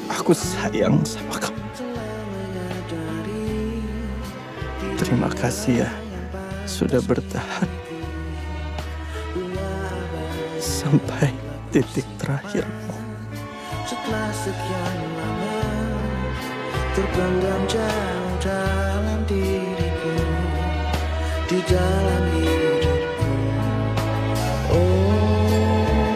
Aku sayang sama kamu. Terima kasih ya sudah bertahan sampai titik terakhirmu. Setelah sekian lama terpendam jauh dalam diriku, di dalam hidupku. Oh,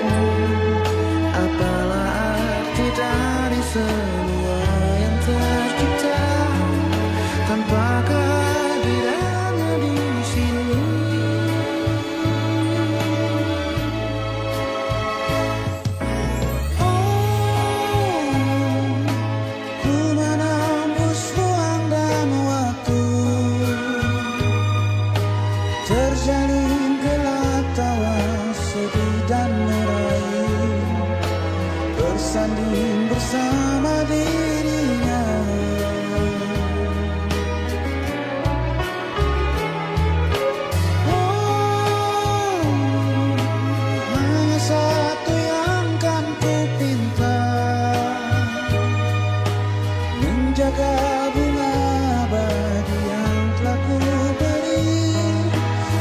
apalah arti dari semua yang tercipta tanpa kehadirannya di sini. Ku menembus ruang dan waktu, terjalin gelap tawa sedih dan merayu, bersanding bersama dirinya. Oh, hanya satu yang kan ku pinta, menjaga bunga abadi yang telah ku beri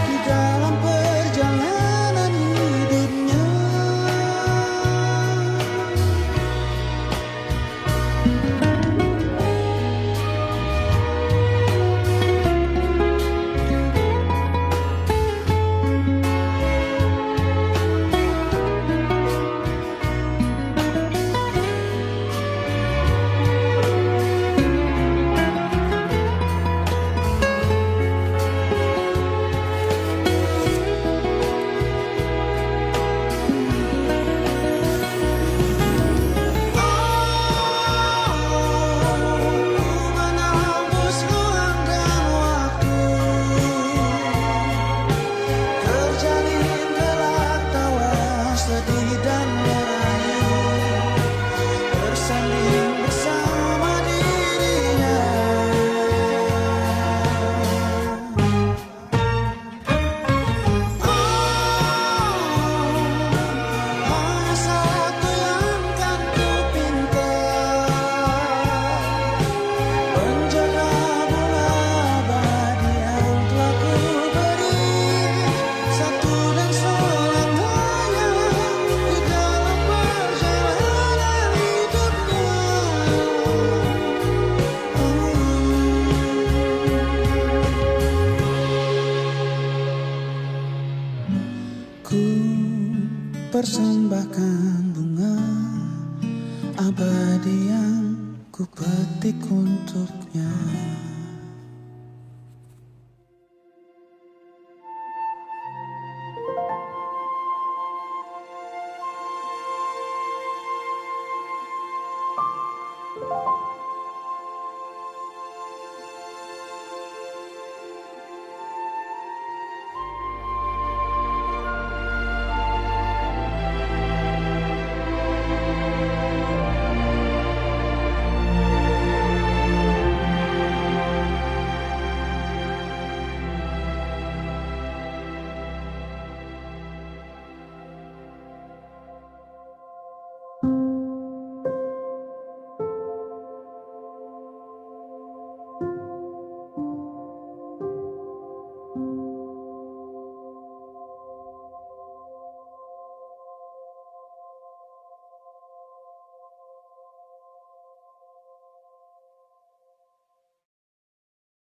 di dalam perjalanan hidupnya. Menembus ruang dan waktu, terjalin gelak tawa sedih dan merayu, bersanding bersama dirinya. Hanya satu yang kan ku pinta, menjaga bunga abadi yang telah ku beri, satu dan selamanya di dalam perjalanan hidupnya. Ku persembahkan bunga abadi yang ku petik untuknya.